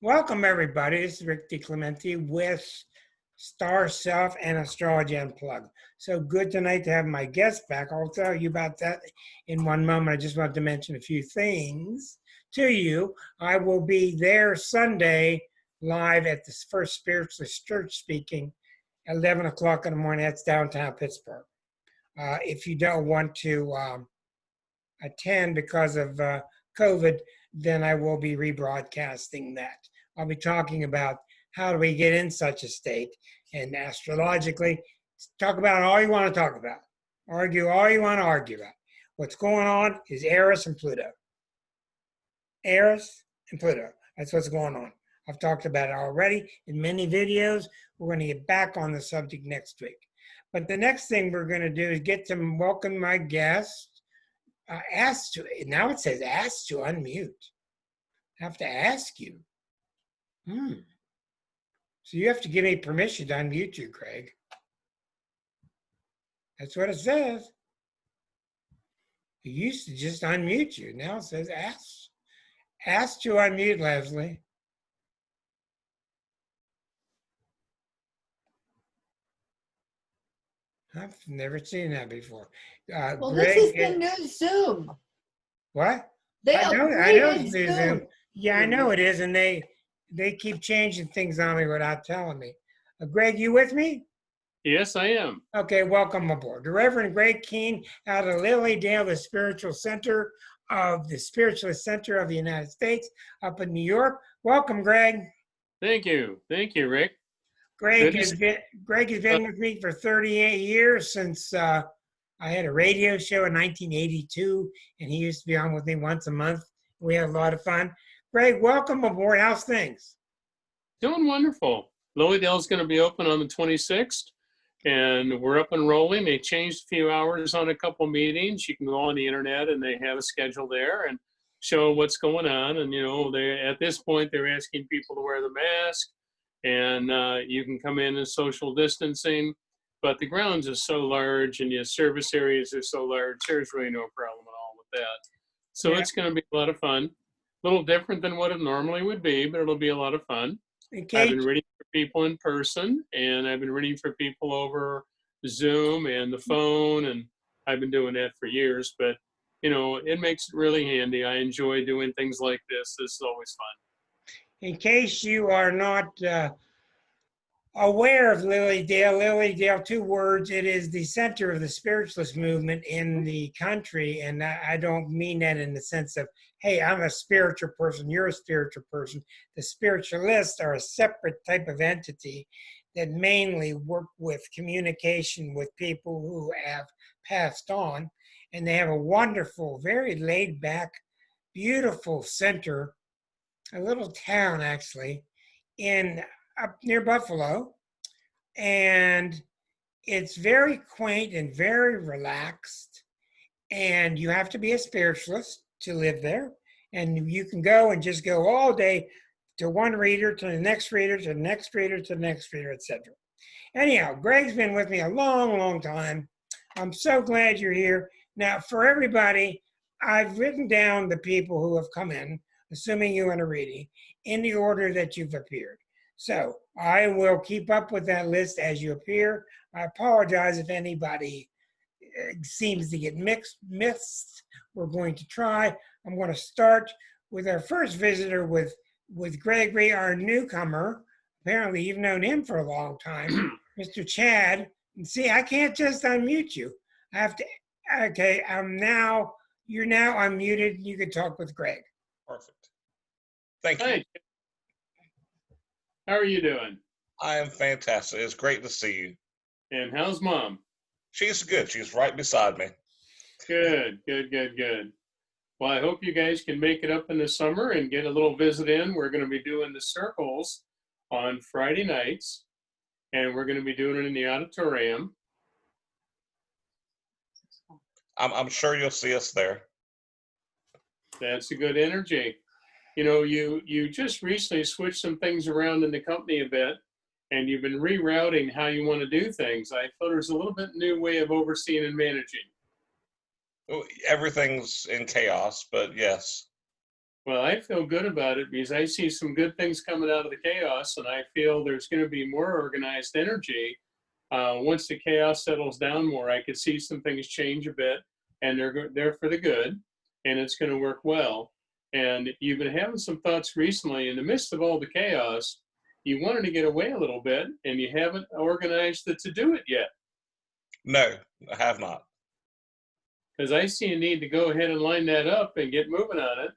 Welcome, everybody. This is Rick DiClemente with Star Self and Astrology Unplugged. So good tonight to have my guest back. I'll tell you about that in one moment. I just wanted to mention a few things to you. I will be there Sunday live at the First Spiritualist Church speaking at 11 o'clock in the morning. That's downtown Pittsburgh. If you don't want to attend because of COVID, then I will be rebroadcasting that. I'll be talking about how do we get in such a state, and astrologically, talk about all you want to talk about, argue all you want to argue about. What's going on is Eris and Pluto. Eris and Pluto. That's what's going on. I've talked about it already in many videos. We're going to get back on the subject next week. But the next thing we're going to do is get to welcome my guest. Now it says ask to unmute. I have to ask you. So you have to give me permission to unmute you, Greg. That's what it says. It used to just unmute you. Now it says ask. Ask to unmute, Leslie. I've never seen that before. Well, Greg, this is the new Zoom. What? They I know upgraded it's new Zoom. Yeah, I know it is, and they keep changing things on me without telling me. Greg, you with me? Yes, I am. Okay, welcome aboard. The Reverend Gregory Kehn out of Lilydale, the Spiritual Center of the Spiritualist Center of the United States up in New York. Welcome, Greg. Thank you, Rick. Greg has been with me for 38 years since I had a radio show in 1982, and he used to be on with me once a month. We had a lot of fun. Greg, welcome aboard. How's things? Doing wonderful. Lilydale's going to be open on the 26th, and we're up and rolling. They changed a few hours on a couple meetings. You can go on the internet, and they have a schedule there and show what's going on. And, they at this point, they're asking people to wear the mask, and you can come in social distancing. But the grounds are so large and your service areas are so large, there's really no problem at all with that. So It's going to be a lot of fun. A little different than what it normally would be, but it'll be a lot of fun. I've been reading for people in person, and I've been reading for people over Zoom and the phone, and I've been doing that for years. But, it makes it really handy. I enjoy doing things like this. This is always fun. In case you are not aware of Lilydale, two words, it is the center of the spiritualist movement in the country. And I don't mean that in the sense of, hey, I'm a spiritual person, you're a spiritual person. The spiritualists are a separate type of entity that mainly work with communication with people who have passed on. And they have a wonderful, very laid back, beautiful center, a little town actually, up near Buffalo, and it's very quaint and very relaxed, and you have to be a spiritualist to live there, and you can go and just go all day to one reader, to the next reader, to the next reader, to the next reader, etc. Anyhow, Greg's been with me a long time. I'm so glad you're here. Now, for everybody, I've written down the people who have come in, assuming you want a reading, in the order that you've appeared. So I will keep up with that list as you appear. I apologize if anybody seems to get missed. We're going to try. I'm going to start with our first visitor with Gregory, our newcomer. Apparently you've known him for a long time, Mr. Chad. And see, I can't just unmute you. I have to, okay, you're now unmuted. You can talk with Greg. Perfect. Thank you. Hey. How are you doing? I am fantastic. It's great to see you. And how's Mom? She's good. She's right beside me. Good. Well, I hope you guys can make it up in the summer and get a little visit in. We're going to be doing the circles on Friday nights, and we're going to be doing it in the auditorium. I'm sure you'll see us there. That's a good energy. You just recently switched some things around in the company a bit, and you've been rerouting how you want to do things. I thought there's a little bit new way of overseeing and managing. Everything's in chaos, but yes. Well, I feel good about it because I see some good things coming out of the chaos, and I feel there's going to be more organized energy. Once the chaos settles down more, I could see some things change a bit, and they're for the good, and it's going to work well. And you've been having some thoughts recently in the midst of all the chaos. You wanted to get away a little bit, and you haven't organized it to do it yet. No, I have not. Because I see a need to go ahead and line that up and get moving on it.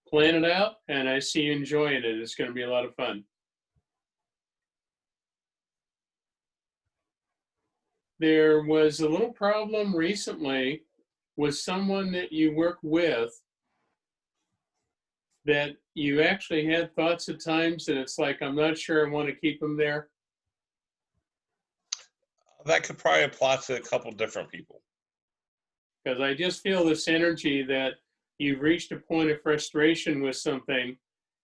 Plan it out, and I see you enjoying it. It's going to be a lot of fun. There was a little problem recently with someone that you work with that you actually had thoughts at times that it's like, I'm not sure I want to keep them there. That could probably apply to a couple different people. Because I just feel this energy that you've reached a point of frustration with something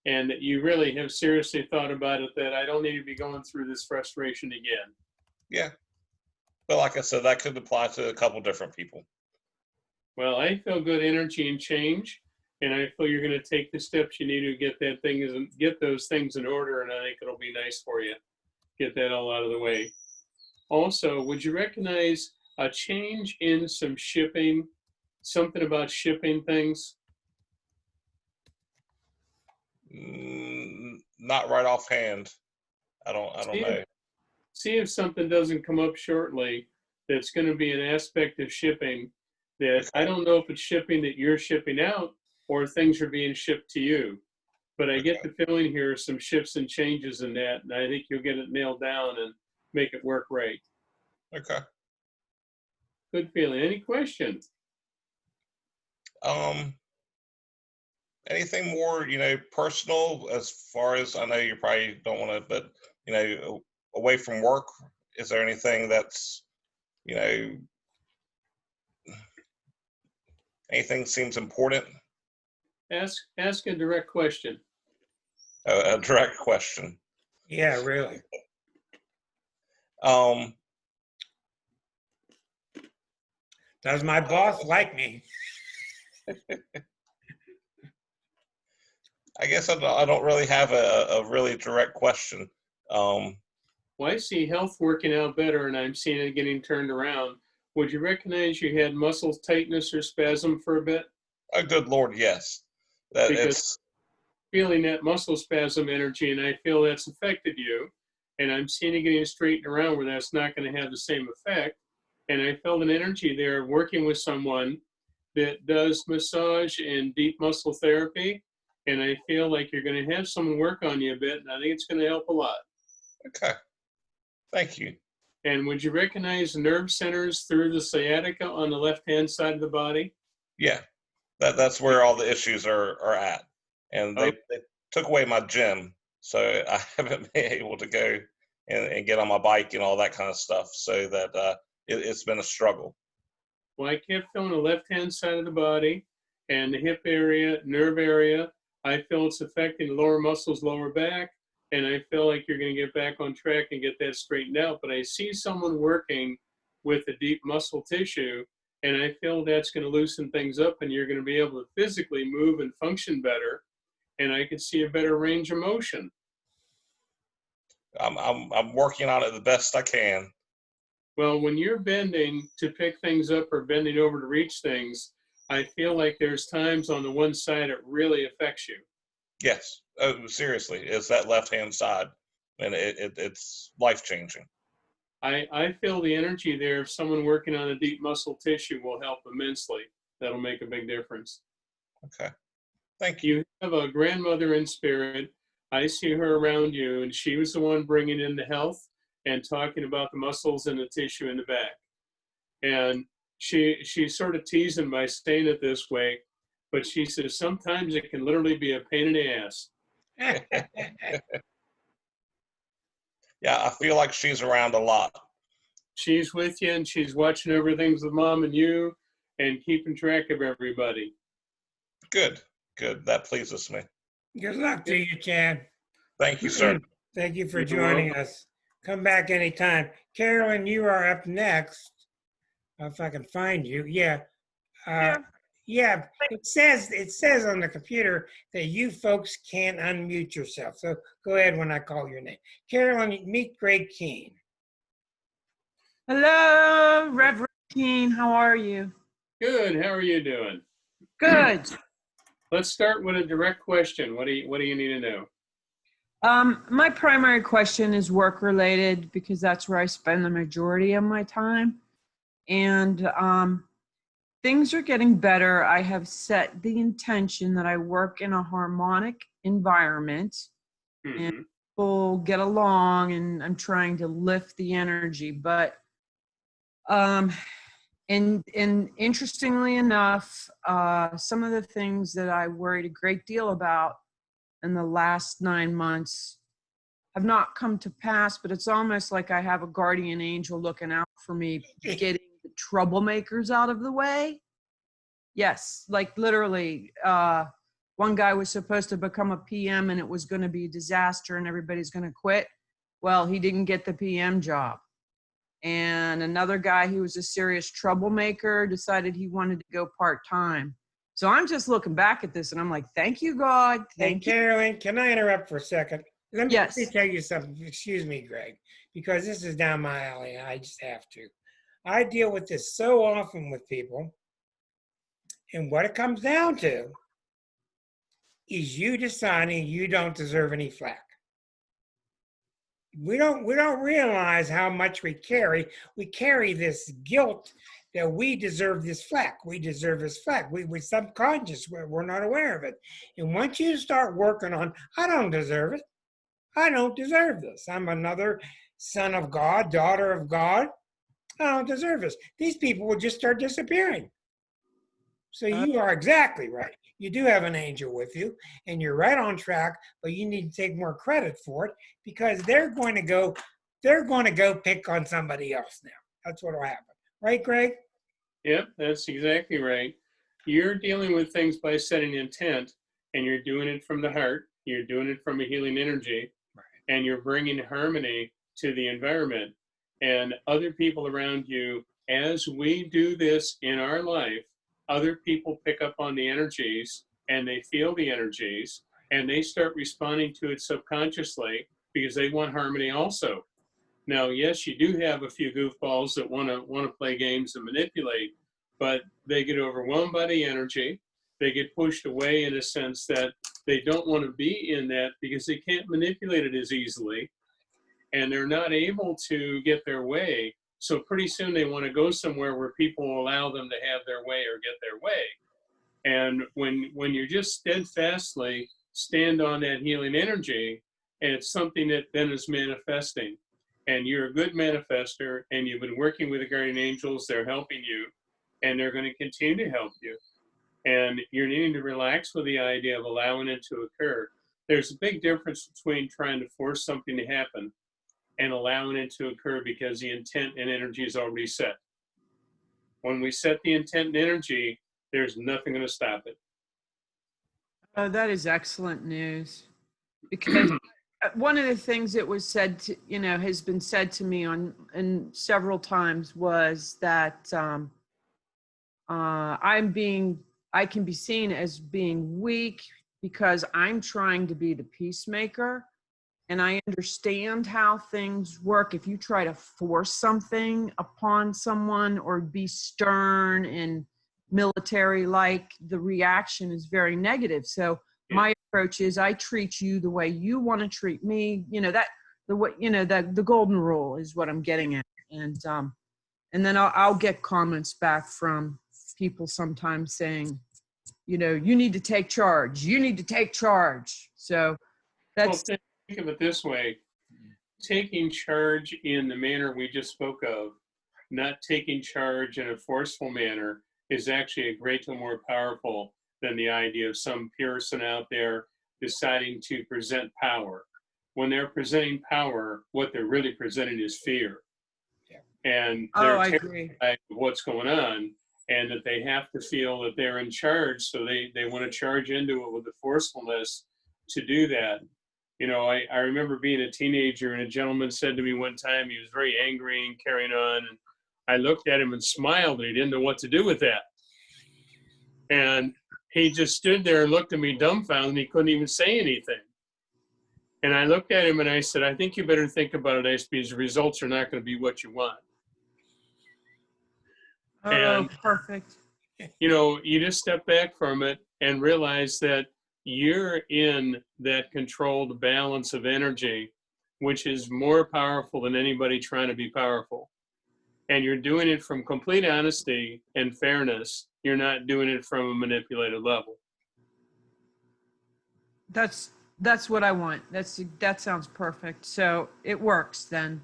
and that you really have seriously thought about it, that I don't need to be going through this frustration again. Yeah. But like I said, that could apply to a couple different people. Well, I feel good energy and change, and I feel you're going to take the steps you need to get those things in order, and I think it'll be nice for you. Get that all out of the way. Also, would you recognize a change in some shipping, something about shipping things? Not right offhand. I don't know. See if something doesn't come up shortly that's going to be an aspect of shipping that I don't know if it's shipping that you're shipping out or things are being shipped to you. But I get the feeling here are some shifts and changes in that, and I think you'll get it nailed down and make it work right. Okay. Good feeling. Any questions? Anything more, personal, as far as, I know you probably don't want to, but, away from work, is there anything that's, anything seems important? Ask a direct question. A direct question. Yeah, really. Does my boss like me? I guess I don't really have a really direct question. Well, I see health working out better, and I'm seeing it getting turned around. Would you recognize you had muscle tightness or spasm for a bit? Oh, good Lord, yes. That Because it's feeling that muscle spasm energy, and I feel that's affected you. And I'm seeing it getting straightened around where that's not going to have the same effect. And I felt an energy there working with someone that does massage and deep muscle therapy. And I feel like you're going to have someone work on you a bit, and I think it's going to help a lot. okay. Thank you. And would you recognize nerve centers through the sciatica on the left-hand side of the body? Yeah, that's where all the issues are at. And they took away my gym, so I haven't been able to go and get on my bike and all that kind of stuff. So that it's been a struggle. Well, I kept feeling the left-hand side of the body and the hip area, nerve area. I feel it's affecting the lower muscles, lower back, and I feel like you're going to get back on track and get that straightened out. But I see someone working with the deep muscle tissue, and I feel that's going to loosen things up, and you're going to be able to physically move and function better. And I can see a better range of motion. I'm working on it the best I can. Well, when you're bending to pick things up or bending over to reach things, I feel like there's times on the one side it really affects you. Yes. Oh, seriously, it's that left-hand side, and it's life-changing. I feel the energy there of someone working on a deep muscle tissue will help immensely. That'll make a big difference. Okay. Thank you. You have a grandmother in spirit. I see her around you, and she was the one bringing in the health and talking about the muscles and the tissue in the back. And she's sort of teasing by saying it this way, but she says sometimes it can literally be a pain in the ass. Yeah, I feel like she's around a lot. She's with you, and she's watching over things with mom and you and keeping track of everybody. Good. That pleases me. Good luck to you, Chad. Thank you, sir. Thank you for You're joining welcome. us. Come back anytime. Carolyn, you are up next. If I can find you. Yeah. Yeah, it says on the computer that you folks can't unmute yourself. So go ahead when I call your name. Carolyn, meet Greg Kehn. Hello, Reverend Kehn. How are you? Good. How are you doing? Good. Let's start with a direct question. What do you need to know? My primary question is work related because that's where I spend the majority of my time. And things are getting better. I have set the intention that I work in a harmonic environment and Mhm. people get along, and I'm trying to lift the energy. But and interestingly enough, some of the things that I worried a great deal about in the last 9 months have not come to pass, but it's almost like I have a guardian angel looking out for me, getting the troublemakers out of the way. Yes, like literally, one guy was supposed to become a PM and it was going to be a disaster and everybody's going to quit. Well, he didn't get the PM job. And another guy who was a serious troublemaker decided he wanted to go part-time. So I'm just looking back at this and I'm like, thank you, God. Hey, Thank you. Carolyn, can I interrupt for a second? Let me Yes. tell you something. Excuse me, Greg, because this is down my alley and I just have to. I deal with this so often with people. And what it comes down to is you deciding you don't deserve any flack. We don't realize how much we carry. We carry this guilt that we deserve this flack. We deserve this flack. We subconscious. We're not aware of it. And once you start working on, I don't deserve it. I don't deserve this. I'm another son of God, daughter of God. I don't deserve this. These people will just start disappearing. So you are exactly right. You do have an angel with you, and you're right on track, but you need to take more credit for it because they're going to go pick on somebody else now. That's what will happen. Right, Greg? Yep, that's exactly right. You're dealing with things by setting intent, and you're doing it from the heart. You're doing it from a healing energy, and you're bringing harmony to the environment. And other people around you, as we do this in our life, other people pick up on the energies and they feel the energies and they start responding to it subconsciously because they want harmony also. Now, yes, you do have a few goofballs that want to play games and manipulate, but they get overwhelmed by the energy. They get pushed away in a sense that they don't want to be in that because they can't manipulate it as easily, and they're not able to get their way. So pretty soon they want to go somewhere where people will allow them to have their way or get their way. And when you just steadfastly stand on that healing energy, and it's something that then is manifesting, and you're a good manifester, and you've been working with the guardian angels, they're helping you, and they're going to continue to help you. And you're needing to relax with the idea of allowing it to occur. There's a big difference between trying to force something to happen and allowing it to occur because the intent and energy is already set. When we set the intent and energy, there's nothing going to stop it. Oh, that is excellent news. Because one of the things that was said to, has been said to me and several times was that I can be seen as being weak because I'm trying to be the peacemaker. And I understand how things work. If you try to force something upon someone or be stern and military-like, the reaction is very negative. So my approach is I treat you the way you want to treat me. The golden rule is what I'm getting at. And then I'll get comments back from people sometimes saying, you need to take charge. You need to take charge. So that's. Well, think of it this way. Taking charge in the manner we just spoke of, not taking charge in a forceful manner, is actually a great deal more powerful than the idea of some person out there deciding to present power. When they're presenting power, what they're really presenting is fear. And they're terrified of what's going on, and that they have to feel that they're in charge, so they want to charge into it with the forcefulness to do that. I remember being a teenager, and a gentleman said to me one time, he was very angry and carrying on, and I looked at him and smiled, and he didn't know what to do with that. And he just stood there and looked at me dumbfounded, and he couldn't even say anything. And I looked at him and I said, I think you better think about it, Ace, because the results are not going to be what you want. Oh, And perfect. you know, you just step back from it and realize that you're in that controlled balance of energy, which is more powerful than anybody trying to be powerful. And you're doing it from complete honesty and fairness. You're not doing it from a manipulated level. That's what I want. That sounds perfect. So it works then.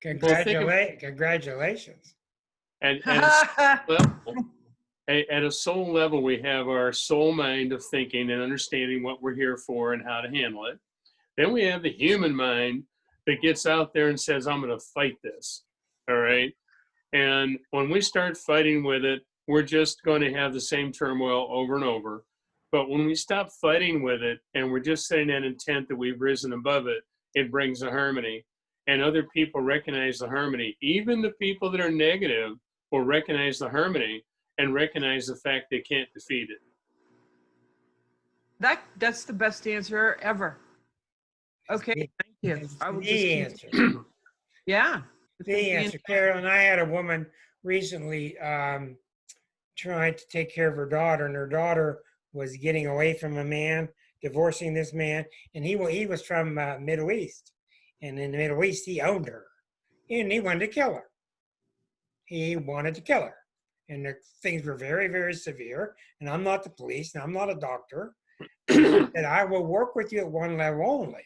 Congratulations. And at a soul level, we have our soul mind of thinking and understanding what we're here for and how to handle it. Then we have the human mind that gets out there and says, I'm going to fight this. All right. And when we start fighting with it, we're just going to have the same turmoil over and over. But when we stop fighting with it and we're just setting that intent that we've risen above it, it brings a harmony. And other people recognize the harmony. Even the people that are negative will recognize the harmony and recognize the fact they can't defeat it. That's the best answer ever. Okay, thank you. It's I will the just answer. yeah. The answer, Carolyn. I had a woman recently trying to take care of her daughter, and her daughter was getting away from a man, divorcing this man, and he was from Middle East, and in the Middle East he owned her, and he wanted to kill her. He wanted to kill her, and the things were very, very severe. And I'm not the police, and I'm not a doctor, and I will work with you at one level only.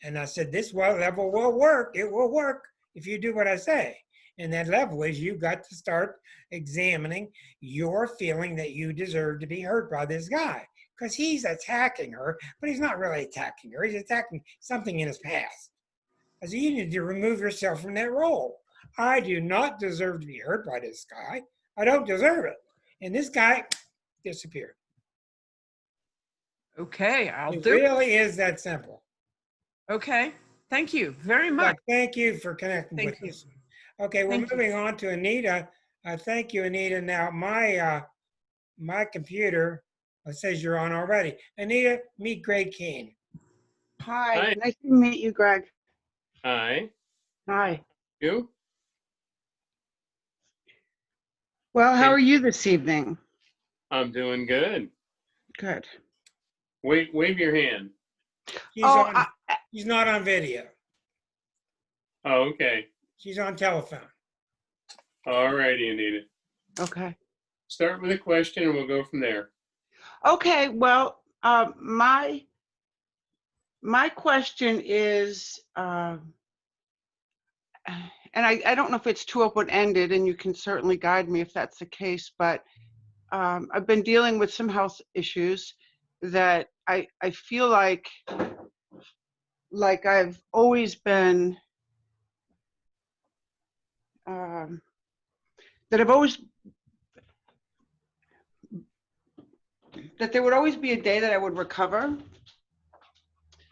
And I said, this level will work. It will work if you do what I say. And that level is you got to start examining your feeling that you deserve to be hurt by this guy. Because he's attacking her, but he's not really attacking her. He's attacking something in his past. I said, you need to remove yourself from that role. I do not deserve to be hurt by this guy. I don't deserve it. And this guy disappeared. Okay, I'll It do it. really is that simple. Okay, thank you very much. But thank you for connecting Thank with you. us. Okay, we're Thank you. moving on to Anita. Thank you, Anita. Now, my computer says you're on already. Anita, meet Greg Kehn. Hi, Hi. nice to meet you, Greg. Hi, Hi. you? Well, how Hey. are you this evening? I'm doing good. Good. Wave your hand. She's Oh, on. She's not on video. Oh, okay. She's on telephone. All righty, Anita. okay. Start with a question and we'll go from there. Okay, well, my question is, and I don't know if it's too open-ended, and you can certainly guide me if that's the case, but I've been dealing with some health issues that I feel like I've always been, that there would always be a day that I would recover.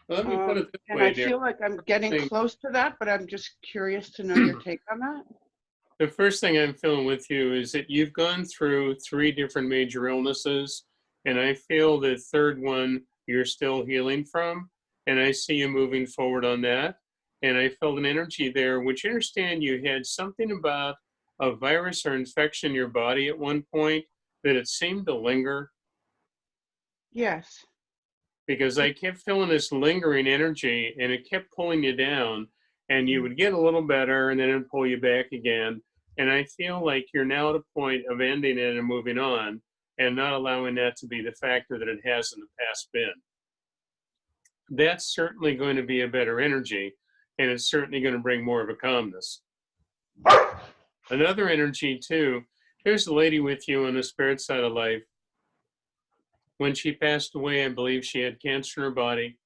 Well, let me put it this And way, I dear. feel like I'm getting thing- close to that, but I'm just curious to know your take on that. The first thing I'm feeling with you is that you've gone through 3 different major illnesses, and I feel the third one you're still healing from, and I see you moving forward on that. And I felt an energy there, which you understand you had something about a virus or infection in your body at one point that it seemed to linger, Yes. because I kept feeling this lingering energy and it kept pulling you down, and you would get a little better and then it'd pull you back again. And I feel like you're now at a point of ending it and moving on and not allowing that to be the factor that it has in the past been. That's certainly going to be a better energy, and it's certainly going to bring more of a calmness. Another energy too, here's a lady with you on the spirit side of life. When she passed away, I believe she had cancer in her body.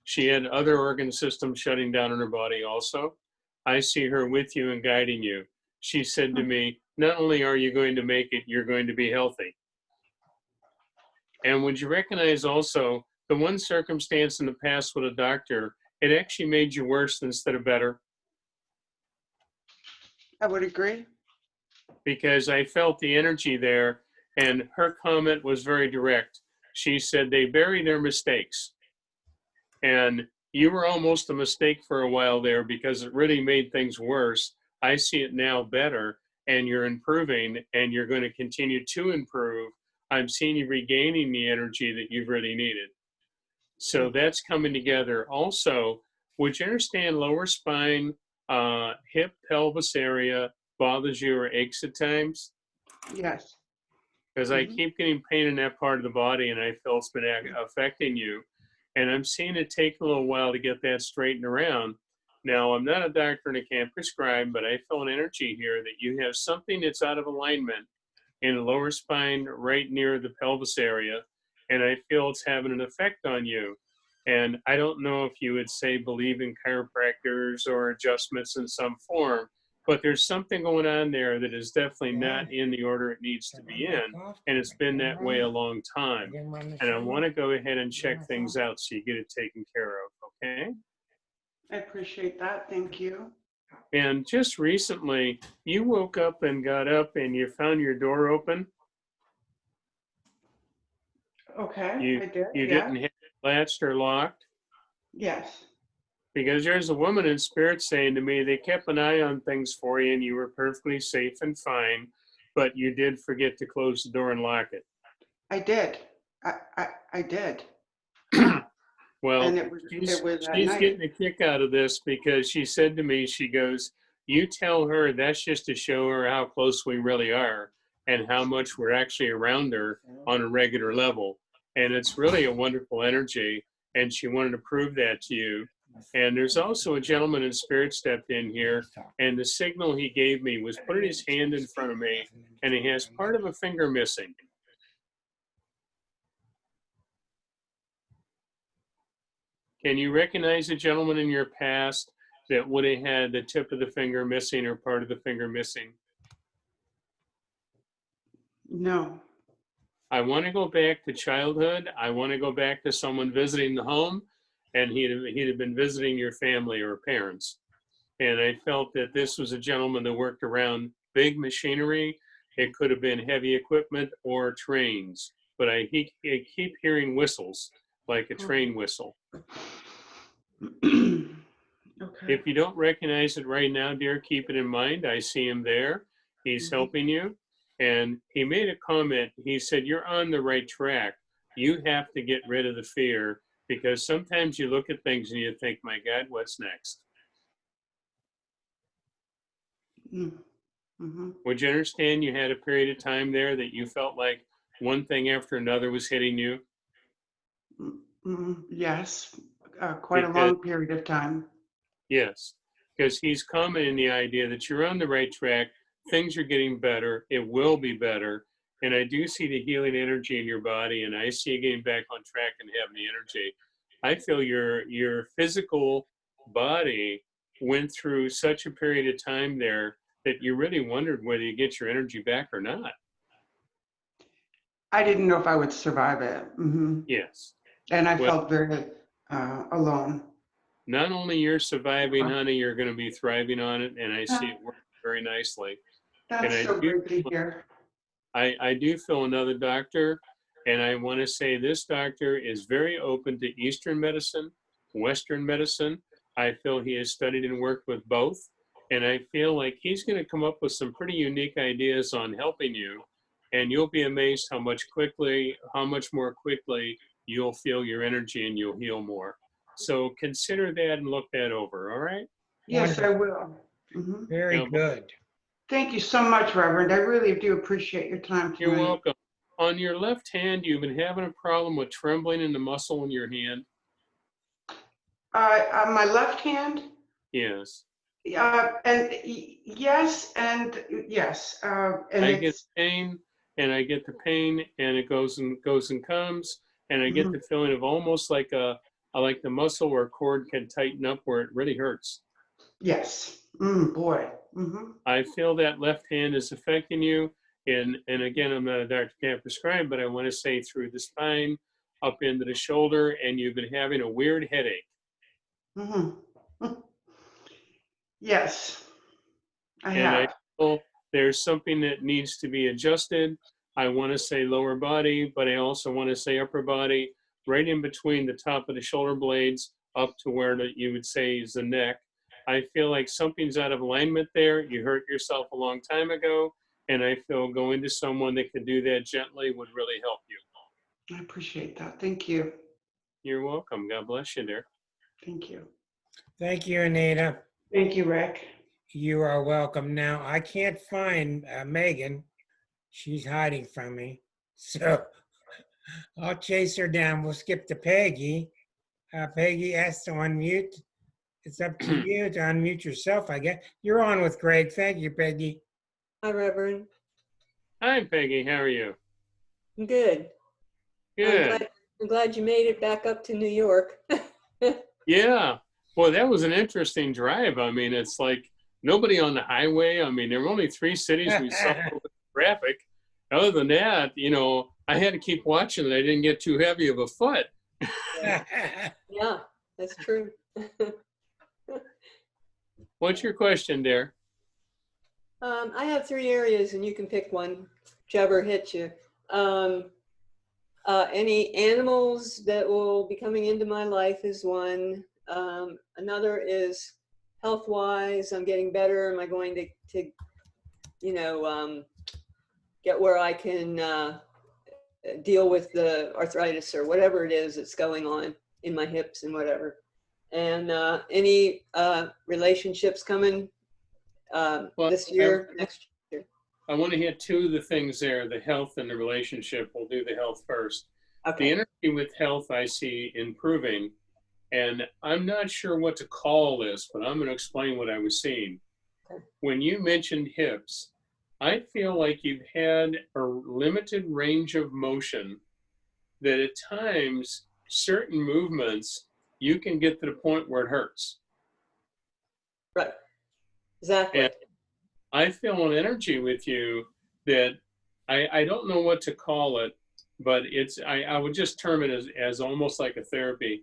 She had other organ systems shutting down in her body also. I see her with you and guiding you. She said to me, not only are you going to make it, you're going to be healthy. And would you recognize also the one circumstance in the past with a doctor, it actually made you worse instead of better? I would agree. Because I felt the energy there And her comment was very direct. She said they bury their mistakes. And you were almost a mistake for a while there because it really made things worse. I see it now better, and you're improving, and you're going to continue to improve. I'm seeing you regaining the energy that you've really needed. So that's coming together. Also, would you understand lower spine, hip, pelvis area bothers you or aches at times? Yes. Because I keep getting pain in that part of the body, and I feel it's been affecting you. And I'm seeing it take a little while to get that straightened around. Now, I'm not a doctor and I can't prescribe, but I feel an energy here that you have something that's out of alignment in the lower spine right near the pelvis area. And I feel it's having an effect on you. And I don't know if you would say believe in chiropractors or adjustments in some form, but there's something going on there that is definitely not in the order it needs to be in. And it's been that way a long time. And I want to go ahead and check things out so you get it taken care of, okay? I appreciate that. Thank you. And just recently, you woke up and got up and you found your door open. Okay, I did. You Yeah. didn't have it latched or locked. Yes. Because there's a woman in spirit saying to me, they kept an eye on things for you and you were perfectly safe and fine, but you did forget to close the door and lock it. I did. I did. Well, And it was at she's night. getting a kick out of this because she said to me, she goes, you tell her that's just to show her how close we really are and how much we're actually around her on a regular level. And it's really a wonderful energy. And she wanted to prove that to you. And there's also a gentleman in spirit stepped in here, and the signal he gave me was putting his hand in front of me, and he has part of a finger missing. Can you recognize a gentleman in your past that would have had the tip of the finger missing or part of the finger missing? No. I want to go back to childhood. I want to go back to someone visiting the home, and he'd have been visiting your family or parents. And I felt that this was a gentleman that worked around big machinery. It could have been heavy equipment or trains, but I keep hearing whistles, like a train whistle. Okay. If you don't recognize it right now, dear, keep it in mind. I see him there. He's helping you. And he made a comment. He said, you're on the right track. You have to get rid of the fear because sometimes you look at things and you think, my God, what's next? Would you understand you had a period of time there that you felt like one thing after another was hitting you? Yes, quite a long period of time. Yes, because he's commenting the idea that you're on the right track. Things are getting better. It will be better. And I do see the healing energy in your body, and I see you getting back on track and having the energy. I feel your physical body went through such a period of time there that you really wondered whether you get your energy back or not. I didn't know if I would survive it. Yes. And I felt very alone. Not only you're surviving, honey, you're going to be thriving on it, and I see it working very nicely. That's and so great to hear. I do feel another doctor, and I want to say this doctor is very open to Eastern medicine, Western medicine. I feel he has studied and worked with both, and I feel like he's going to come up with some pretty unique ideas on helping you, and you'll be amazed how much more quickly you'll feel your energy and you'll heal more. So consider that and look that over, all right? Yes, I will. Very good. Thank you so much, Reverend. I really do appreciate your time tonight. You're welcome. On your left hand, you've been having a problem with trembling in the muscle in your hand? On my left hand? Yes. And yes, and yes. And I get pain, and I get the pain, and it goes and comes, and I get the feeling of almost like like the muscle or cord can tighten up where it really hurts. Yes. Boy. I feel that left hand is affecting you. And again, I'm not a doctor, can't prescribe, but I want to say through the spine, up into the shoulder, and you've been having a weird headache. Yes, I and have. I feel there's something that needs to be adjusted. I want to say lower body, but I also want to say upper body, right in between the top of the shoulder blades up to where you would say is the neck. I feel like something's out of alignment there. You hurt yourself a long time ago, and I feel going to someone that can do that gently would really help you. I appreciate that. Thank you. You're welcome. God bless you, dear. Thank you. Thank you, Anita. Thank you, Rick. You are welcome. Now, I can't find Megan. She's hiding from me. So I'll chase her down. We'll skip to Peggy. Peggy has to unmute. It's up to you to unmute yourself, I guess. You're on with Greg. Thank you, Peggy. Hi, Reverend. Hi, Peggy. How are you? I'm good. Good. I'm glad you made it back up to New York. Yeah. Well, that was an interesting drive. I mean, it's like nobody on the highway. I mean, there were only 3 cities we suffered with traffic. Other than that, you know, I had to keep watching that I didn't get too heavy of a foot. Yeah, that's true. What's your question, dear? I have 3 areas and you can pick one, whichever hits you. Any animals that will be coming into my life is one. Another is health-wise, I'm getting better. Am I going to you know, get where I can deal with the arthritis or whatever it is that's going on in my hips and whatever. And any relationships coming this year, next year. I want to hit 2 of the things there, the health and the relationship. We'll do the health first. Okay. The energy with health I see improving, and I'm not sure what to call this, but I'm going to explain what I was seeing. Okay. When you mentioned hips, I feel like you've had a limited range of motion that at times, certain movements, you can get to the point where it hurts. Right. Exactly. And I feel an energy with you that I don't know what to call it, but it's I would just term it as almost like a therapy.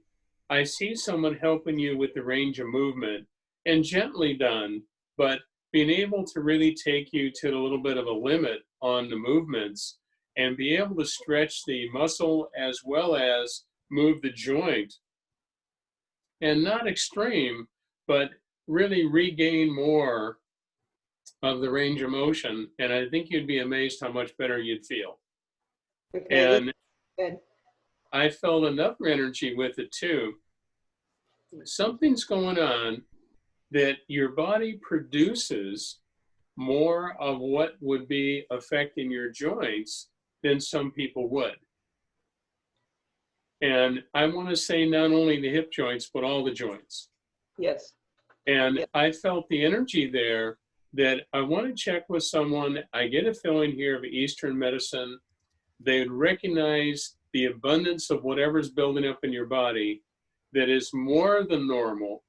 I see someone helping you with the range of movement, and gently done, but being able to really take you to a little bit of a limit on the movements and be able to stretch the muscle as well as move the joint, and not extreme, but really regain more of the range of motion. And I think you'd be amazed how much better you'd feel. Okay, And good. I felt another energy with it too. Something's going on that your body produces more of what would be affecting your joints than some people would. And I want to say not only the hip joints, but all the joints. Yes. And Yep. I felt the energy there that I want to check with someone. I get a feeling here of Eastern medicine. They would recognize the abundance of whatever's building up in your body that is more than normal,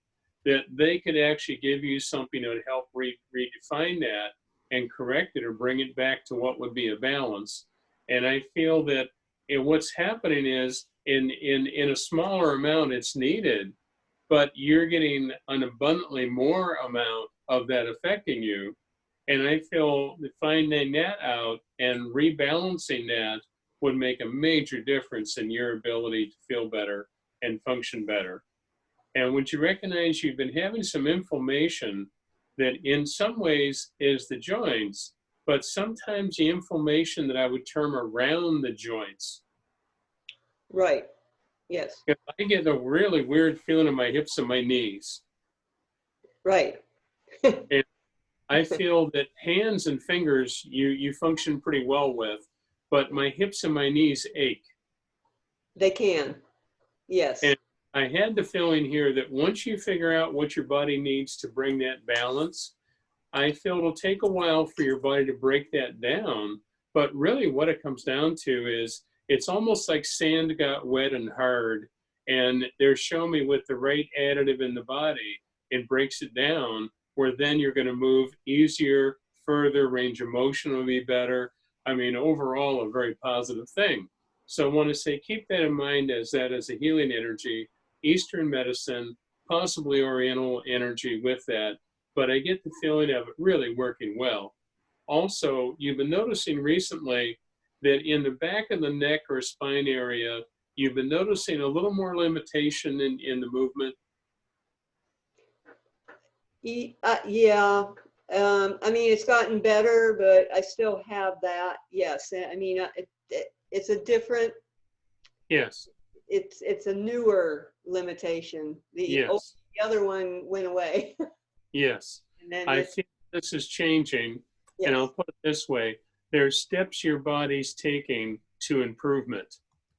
that they could actually give you something that would help redefine that and correct it or bring it back to what would be a balance. And I feel that what's happening is in a smaller amount it's needed, but you're getting an abundantly more amount of that affecting you. And I feel that finding that out and rebalancing that would make a major difference in your ability to feel better and function better. And when you recognize you've been having some inflammation that in some ways is the joints, but sometimes the inflammation that I would term around the joints. Right. Yes. I get a really weird feeling in my hips and my knees. Right. And I feel that hands and fingers you function pretty well with, but my hips and my knees ache. They can. Yes. And I had the feeling here that once you figure out what your body needs to bring that balance, I feel it'll take a while for your body to break that down. But really what it comes down to is it's almost like sand got wet and hard, and they're showing me with the right additive in the body, it breaks it down, where then you're going to move easier, further, range of motion will be better. I mean, overall, a very positive thing. So I want to say, keep that in mind as that as a healing energy, Eastern medicine, possibly Oriental energy with that, but I get the feeling of it really working well. Also, you've been noticing recently that in the back of the neck or spine area, you've been noticing a little more limitation in the movement? Yeah. I mean, it's gotten better, but I still have that. Yes. I mean, it's a different, Yes. it's a newer limitation. Yes. The other one went away. Yes. And then I think this is changing, and I'll put it this way. There's steps your body's taking to improvement.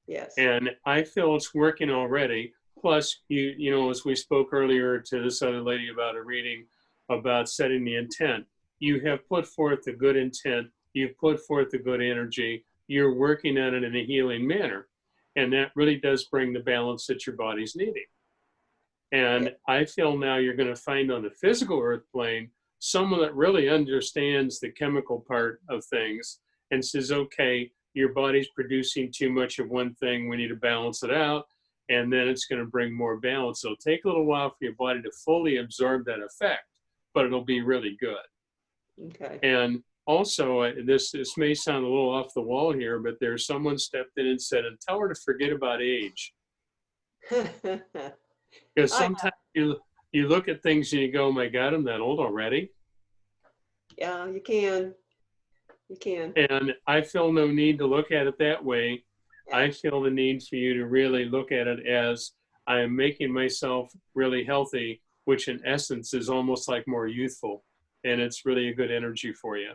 yes. And I feel it's working already. Plus, you know, as we spoke earlier to this other lady about a reading about setting the intent, you have put forth a good intent. You've put forth a good energy. You're working on it in a healing manner. And that really does bring the balance that your body's needing. And I feel now you're going to find on the physical earth plane someone that really understands the chemical part of things and says, okay, your body's producing too much of one thing. We need to balance it out. And then it's going to bring more balance. It'll take a little while for your body to fully absorb that effect, but it'll be really good. Okay. And also, this may sound a little off the wall here, but there's someone stepped in and said, and tell her to forget about age. Because sometimes you look at things and you go, oh my God, I'm that old already. Yeah, you can. You can. And I feel no need to look at it that way. Yeah. I feel the need for you to really look at it as I am making myself really healthy, which in essence is almost like more youthful. And it's really a good energy for you.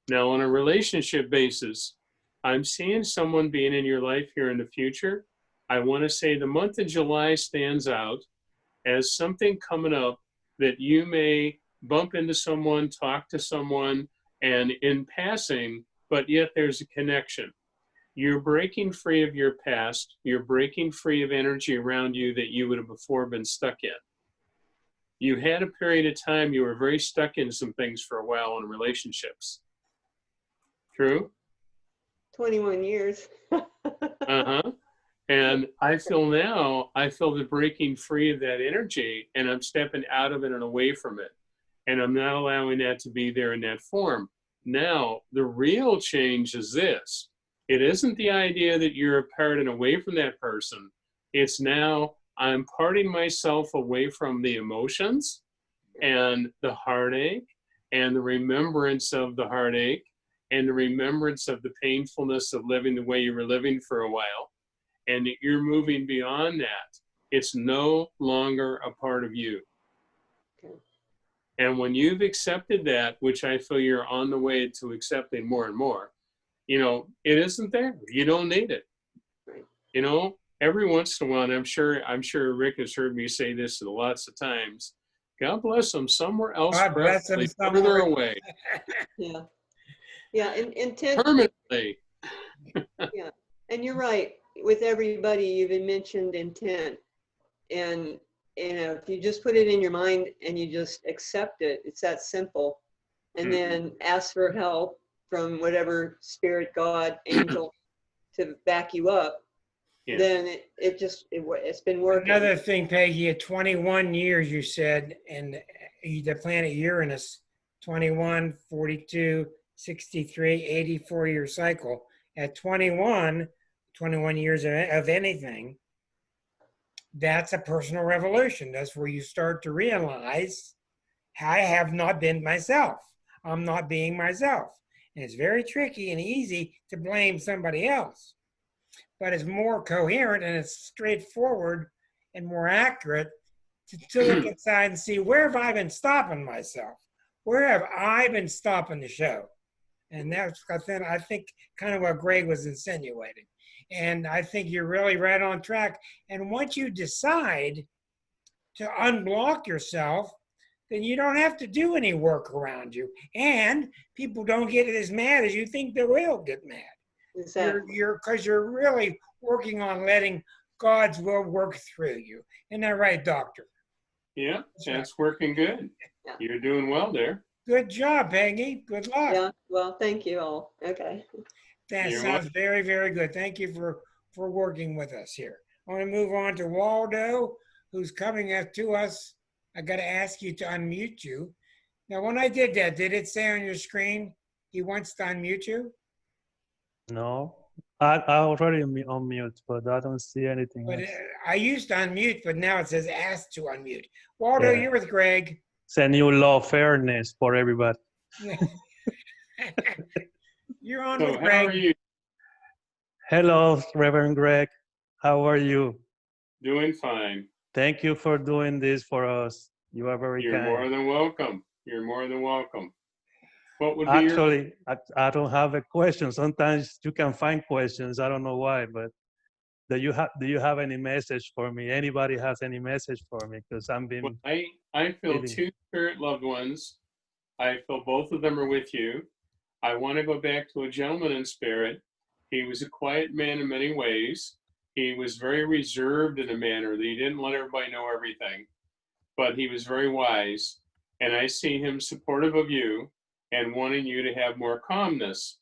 Now, on a relationship basis, I'm seeing someone being in your life here in the future. I want to say the month of July stands out as something coming up that you may bump into someone, talk to someone, and in passing, but yet there's a connection. You're breaking free of your past. You're breaking free of energy around you that you would have before been stuck in. You had a period of time you were very stuck in some things for a while in relationships. True? 21 years. Uh-huh. And I feel the breaking free of that energy, and I'm stepping out of it and away from it. And I'm not allowing that to be there in that form. Now, the real change is this. It isn't the idea that you're apart and away from that person. It's now I'm parting myself away from the emotions and the heartache and the remembrance of the heartache and the remembrance of the painfulness of living the way you were living for a while. And you're moving beyond that. It's no longer a part of you. Okay. And when you've accepted that, which I feel you're on the way to accepting more and more, you know, it isn't there. You don't need it. Right. You know, every once in a while, and I'm sure Rick has heard me say this lots of times, God bless them somewhere else, God bless them further somewhere. away. Yeah. Yeah. Intent. Permanently. Yeah. And you're right. With everybody, you've mentioned intent. And, you know, if you just put it in your mind and you just accept it, it's that simple. And then ask for help from whatever spirit, God, angel to back you up. Yes. Then it's been working. Another thing, Peggy, at 21 years, you said, and the planet Uranus, 21, 42, 63, 84-year cycle. At 21 years of anything, that's a personal revolution. That's where you start to realize, I have not been myself. I'm not being myself. And it's very tricky and easy to blame somebody else. But it's more coherent and it's straightforward and more accurate to look inside and see, where have I been stopping myself? Where have I been stopping the show? And that's, I think, kind of what Greg was insinuating. And I think you're really right on track. And once you decide to unblock yourself, then you don't have to do any work around you. And people don't get as mad as you think they will get mad. Exactly. Because you're really working on letting God's will work through you. Isn't that right, Doctor? Yeah, that's working good. Yeah. You're doing well there. Good job, Peggy. Good luck. Yeah. Well, thank you all. Okay. That You're sounds very, very good. Thank you for working with us here. I want to move on to Waldo, who's coming up to us. I got to ask you to unmute you. Now, when I did that, did it say on your screen he wants to unmute you? No, I already on mute, but I don't see anything But else. I used to unmute, but now it says ask to unmute. Waldo, Yeah. you're with Greg. It's a new law of fairness for everybody. You're on So with how are Greg. you? Hello, Reverend Greg. How are you? Doing fine. Thank you for doing this for us. You are very You're kind. more than welcome. You're more than welcome. What would be your Actually, I don't have a question. Sometimes you can find questions. I don't know why, but do you have any message for me? Anybody has any message for me? Because I'm well, being I feel feeling. two spirit loved ones. I feel both of them are with you. I want to go back to a gentleman in spirit. He was a quiet man in many ways. He was very reserved in a manner that he didn't let everybody know everything, but he was very wise. And I see him supportive of you and wanting you to have more calmness.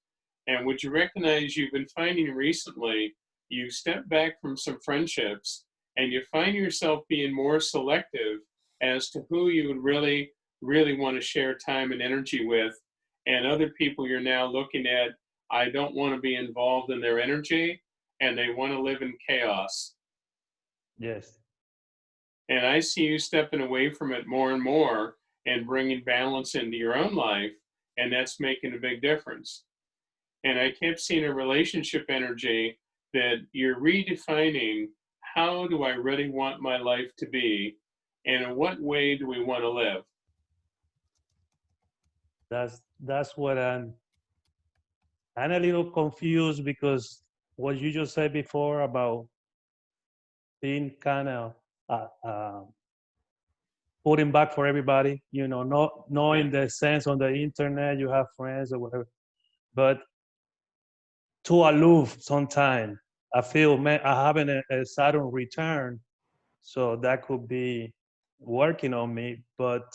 And would you recognize you've been finding recently, you step back from some friendships and you find yourself being more selective as to who you would really, really want to share time and energy with. And other people you're now looking at, I don't want to be involved in their energy and they want to live in chaos. Yes. And I see you stepping away from it more and more and bringing balance into your own life. And that's making a big difference. And I kept seeing a relationship energy that you're redefining how do I really want my life to be? And in what way do we want to live? That's what I'm a little confused because what you just said before about being kind of uh, uh, putting back for everybody, not knowing the sense on the internet, you have friends or whatever, but too aloof sometimes. I feel, man, I having a sudden return, so that could be working on me, but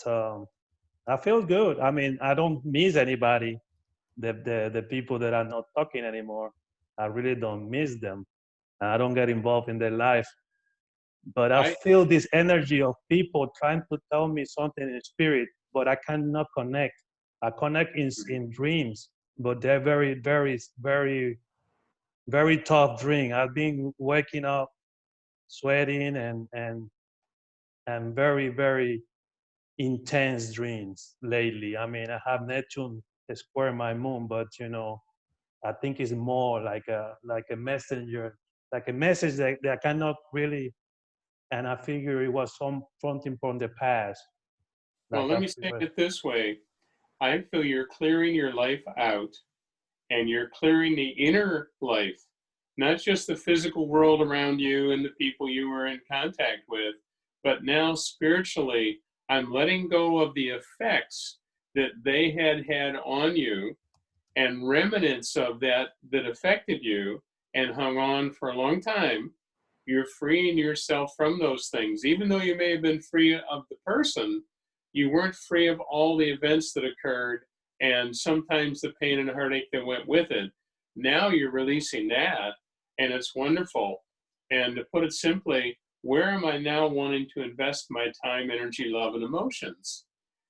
I feel good. I mean, I don't miss anybody, the people that are not talking anymore. I really don't miss them. I don't get involved in their life. But I I feel this energy of people trying to tell me something in spirit, but I cannot connect. I connect in dreams, but they're very, very, very, very tough dream. I've been waking up, sweating, and very, very intense dreams lately. I mean, I have Neptune square my moon, but I think it's more like a messenger, like a message that I cannot really. And I figure it was something from the past. well, Like let I me say figure, it this way. I feel you're clearing your life out and you're clearing the inner life, not just the physical world around you and the people you were in contact with, but now spiritually, I'm letting go of the effects that they had on you and remnants of that affected you and hung on for a long time. You're freeing yourself from those things. Even though you may have been free of the person, you weren't free of all the events that occurred and sometimes the pain and heartache that went with it. Now you're releasing that, and it's wonderful. And to put it simply, where am I now wanting to invest my time, energy, love, and emotions?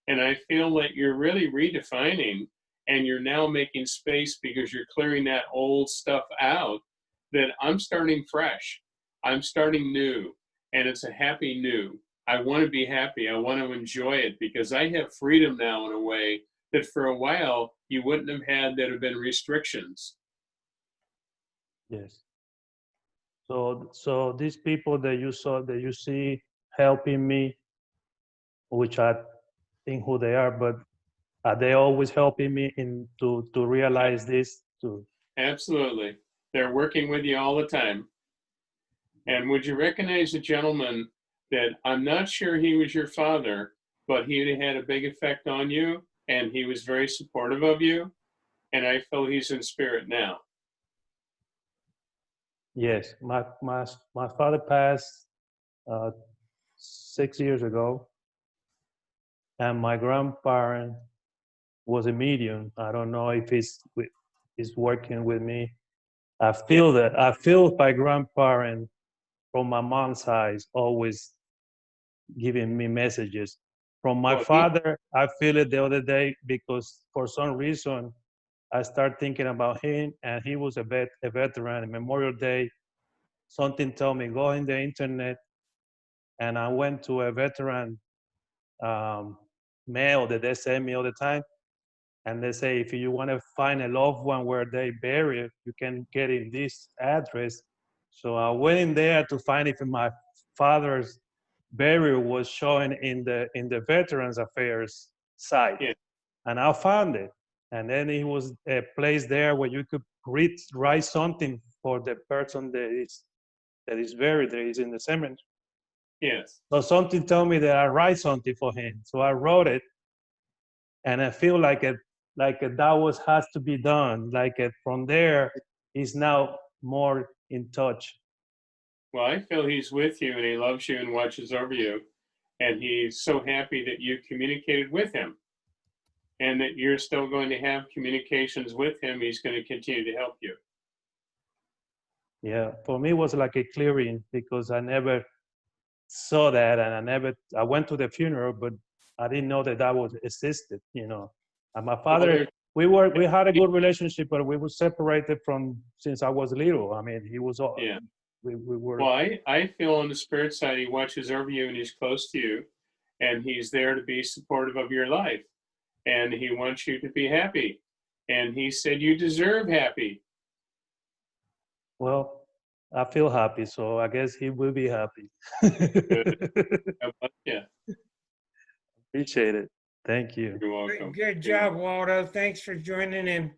And I feel that you're really redefining and you're now making space because you're clearing that old stuff out, that I'm starting fresh. I'm starting new, and it's a happy new. I want to be happy. I want to enjoy it because I have freedom now in a way that for a while you wouldn't have had that have been restrictions. yes. So these people that you see helping me, which I think who they are, but are they always helping me in to realize this? To Absolutely. They're working with you all the time. And would you recognize a gentleman that I'm not sure he was your father, but he had a big effect on you and he was very supportive of you? And I feel he's in spirit now. yes, my father passed 6 years ago, and my grandparent was a medium. I don't know if he's working with me. I Yeah. feel that. I feel my grandparent from my mom's side is always giving me messages. From my Well, he, father, I feel it the other day because for some reason I started thinking about him, and he was a veteran. Memorial Day, something told me, go in the internet, and I went to a veteran mail that they send me all the time. And they say, if you want to find a loved one where they bury, you can get in this address. So I went in there to find if my father's burial was showing in the Veterans Affairs site. Yeah. And I found it. And then it was a place there where you could write something for the person that is buried, that is in the cemetery. Yes. So something told me that I write something for him. So I wrote it, and I feel like that was has to be done. From there, he's now more in touch. Well, I feel he's with you and he loves you and watches over you. And he's so happy that you communicated with him and that you're still going to have communications with him. He's going to continue to help you. Yeah, for me, it was like a clearing because I never saw that, and I went to the funeral, but I didn't know that was existed, And my father, we had a good relationship, but we were separated since I was little. I mean, he was all, Yeah. we were. Well, I feel on the spirit side, he watches over you and he's close to you and he's there to be supportive of your life and he wants you to be happy. And he said, you deserve happy. Well, I feel happy, so I guess he will be happy. Yeah. Appreciate it. Thank you. You're welcome. Good job, Waldo. Thanks for joining in.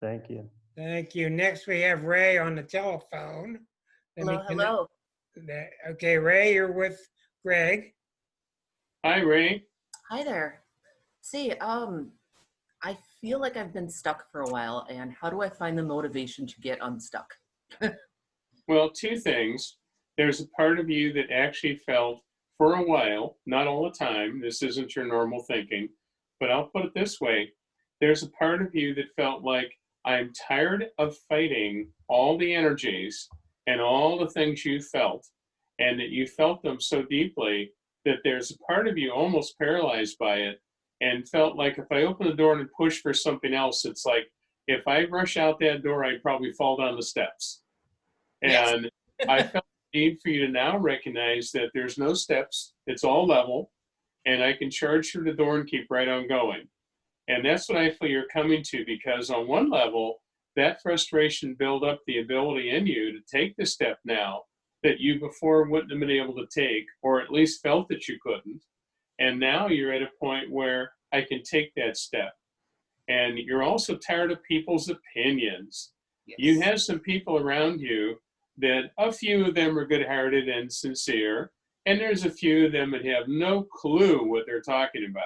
Thank you. Thank you. Next, we have Ray on the telephone. Hello. Okay, Ray, you're with Greg. Hi, Ray. Hi there. See, I feel like I've been stuck for a while, and how do I find the motivation to get unstuck? Well, two things. There's a part of you that actually felt for a while, not all the time, this isn't your normal thinking, but I'll put it this way. There's a part of you that felt like, I'm tired of fighting all the energies and all the things you felt, and that you felt them so deeply that there's a part of you almost paralyzed by it and felt like if I open the door and push for something else, it's like, if I rush out that door, I'd probably fall down the steps. And yes. I felt the need for you to now recognize that there's no steps, it's all level, and I can charge through the door and keep right on going. And that's what I feel you're coming to, because on one level, that frustration built up the ability in you to take the step now that you before wouldn't have been able to take, or at least felt that you couldn't. And now you're at a point where I can take that step. And you're also tired of people's opinions. Yes. You have some people around you that a few of them are good-hearted and sincere, and there's a few of them that have no clue what they're talking about.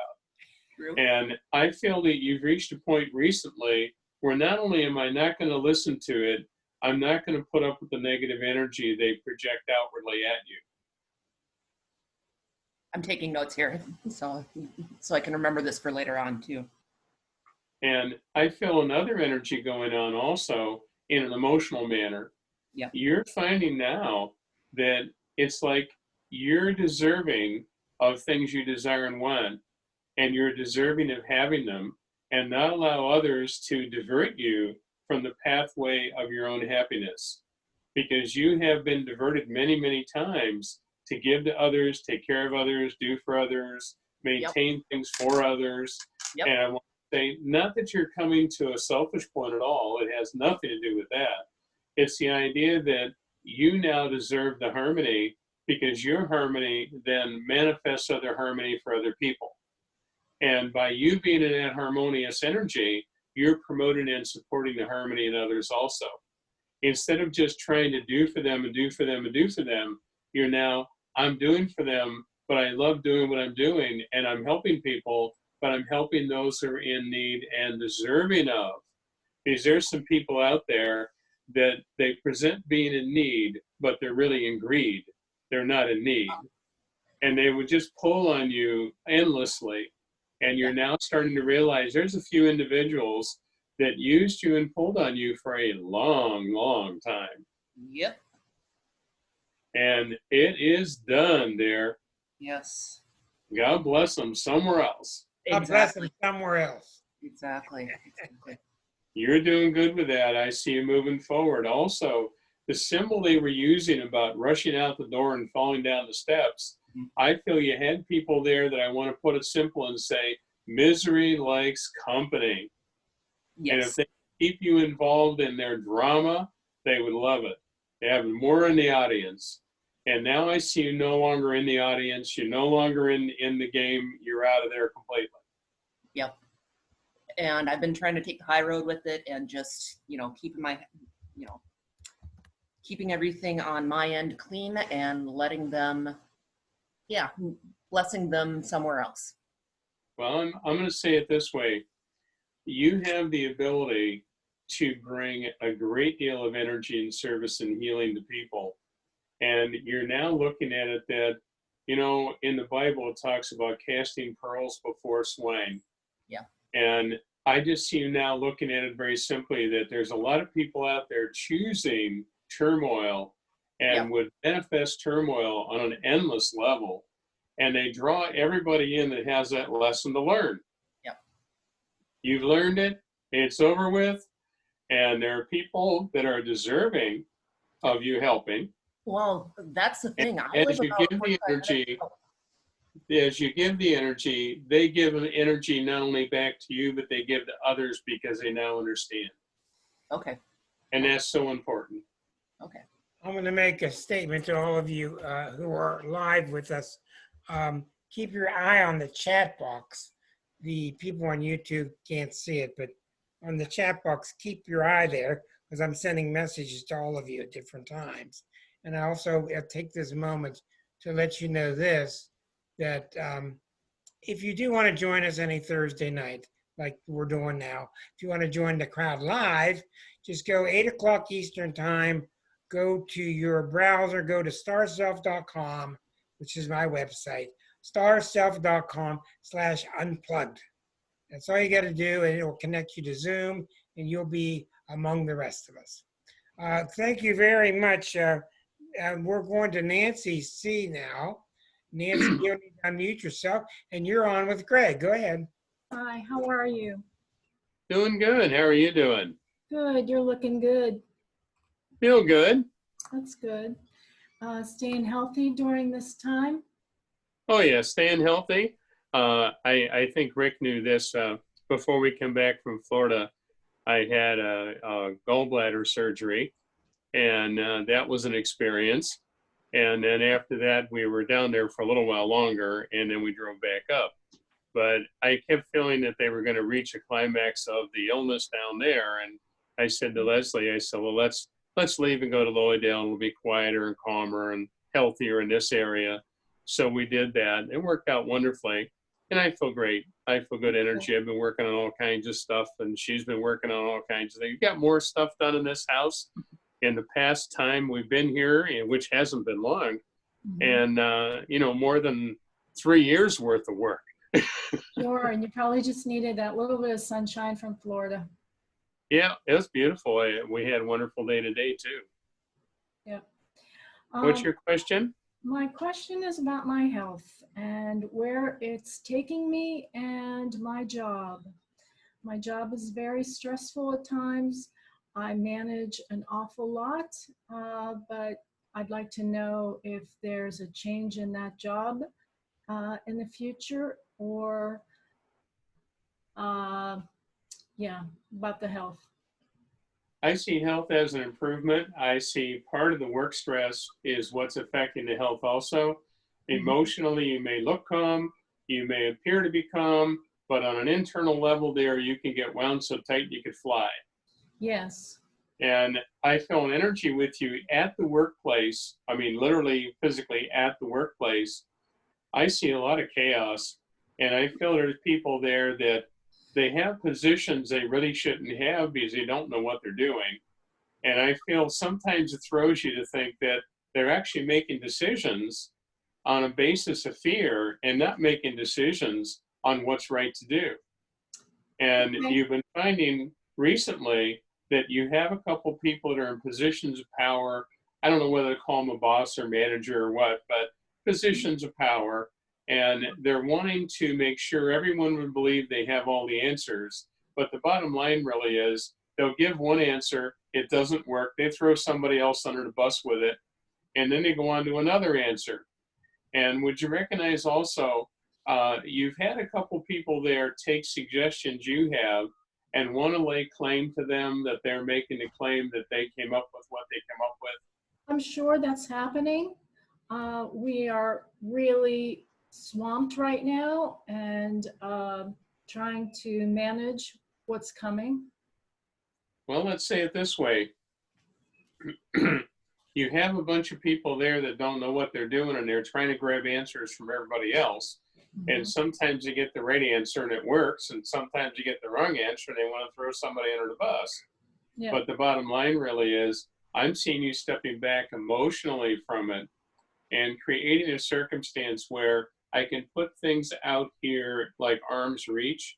True. And I feel that you've reached a point recently where not only am I not going to listen to it, I'm not going to put up with the negative energy they project outwardly at you. I'm taking notes here, so I can remember this for later on too. And I feel another energy going on also in an emotional manner. Yeah. You're finding now that it's like you're deserving of things you desire and want, and you're deserving of having them, and not allow others to divert you from the pathway of your own happiness. Because you have been diverted many, many times to give to others, take care of others, do for others, maintain things for others. Yep. And I want to say, not that you're coming to a selfish point at all, it has nothing to do with that. It's the idea that you now deserve the harmony, because your harmony then manifests other harmony for other people. And by you being in that harmonious energy, you're promoting and supporting the harmony in others also. Instead of just trying to do for them and do for them and do for them, you're now, I'm doing for them, but I love doing what I'm doing, and I'm helping people, but I'm helping those who are in need and deserving of. Because there's some people out there that they present being in need, but they're really in greed. They're not in need. And they would just pull on you endlessly. And you're now starting to realize there's a few individuals that used you and pulled on you for a long, long time. Yep. And it is done there. Yes. God bless them somewhere else. God bless them somewhere else. Exactly. You're doing good with that. I see you moving forward. Also, the symbol they were using about rushing out the door and falling down the steps, I feel you had people there that I want to put it simple and say, misery likes company. And if Yes. they keep you involved in their drama, they would love it. They have more in the audience. And now I see you no longer in the audience. You're no longer in the game. You're out of there completely. Yep. And I've been trying to take the high road with it and just, keeping my, keeping everything on my end clean and letting them, blessing them somewhere else. Well, I'm going to say it this way. You have the ability to bring a great deal of energy and service and healing to people. And you're now looking at it that, in the Bible, it talks about casting pearls before swine. Yeah. And I just see you now looking at it very simply that there's a lot of people out there choosing turmoil and would manifest turmoil on an endless level. And they draw everybody in that has that lesson to learn. Yep. You've learned it, it's over with, and there are people that are deserving of you helping. Well, that's the thing. And as you give the energy, they give an energy not only back to you, but they give to others because they now understand. Okay. And that's so important. Okay. I'm going to make a statement to all of you who are live with us. Keep your eye on the chat box. The people on YouTube can't see it, but on the chat box, keep your eye there because I'm sending messages to all of you at different times. And I also take this moment to let you know this, that if you do want to join us any Thursday night, like we're doing now, if you want to join the crowd live, just go 8 o'clock Eastern time, go to your browser, go to starself.com, which is my website, starself.com/unplugged. That's all you got to do, and it will connect you to Zoom, and you'll be among the rest of us. Thank you very much. We're going to Nancy C now. Nancy, you need to unmute yourself, and you're on with Greg. Go ahead. Hi, how are you? Doing good. How are you doing? Good, you're looking good. Feel good. That's good. Staying healthy during this time? Oh, yeah, staying healthy. I think Rick knew this. Before we came back from Florida, I had a gallbladder surgery, and that was an experience. And then after that, we were down there for a little while longer, and then we drove back up. But I kept feeling that they were going to reach a climax of the illness down there. And I said to Leslie, I said, well, let's leave and go to Lilydale. We'll be quieter and calmer and healthier in this area. So we did that. It worked out wonderfully. And I feel great. I feel good energy. I've been working on all kinds of stuff, and she's been working on all kinds of things. We've got more stuff done in this house in the past time we've been here, which hasn't been long. And, more than 3 years worth of work. Sure, and you probably just needed that little bit of sunshine from Florida. Yeah, it was beautiful. We had a wonderful day today, too. Yep. What's your question? My question is about my health and where it's taking me and my job. My job is very stressful at times. I manage an awful lot, but I'd like to know if there's a change in that job in the future, or about the health. I see health as an improvement. I see part of the work stress is what's affecting the health also. Emotionally, you may look calm, you may appear to be calm, but on an internal level there, you can get wound so tight you could fly. Yes. And I feel an energy with you at the workplace. I mean, literally, physically at the workplace. I see a lot of chaos, and I feel there's people there that they have positions they really shouldn't have because they don't know what they're doing. And I feel sometimes it throws you to think that they're actually making decisions on a basis of fear and not making decisions on what's right to do. And you've been finding recently that you have a couple people that are in positions of power. I don't know whether to call them a boss or manager or what, but positions of power. And they're wanting to make sure everyone would believe they have all the answers. But the bottom line really is they'll give one answer, it doesn't work, they throw somebody else under the bus with it, and then they go on to another answer. And would you recognize also, you've had a couple people there take suggestions you have and want to lay claim to them that they're making the claim that they came up with what they came up with? I'm sure that's happening. We are really swamped right now and trying to manage what's coming. Well, let's say it this way. You have a bunch of people there that don't know what they're doing, and they're trying to grab answers from everybody else. And sometimes you get the right answer and it works, and sometimes you get the wrong answer and they want to throw somebody under the bus. Yeah. But the bottom line really is, I'm seeing you stepping back emotionally from it and creating a circumstance where I can put things out here like arm's reach.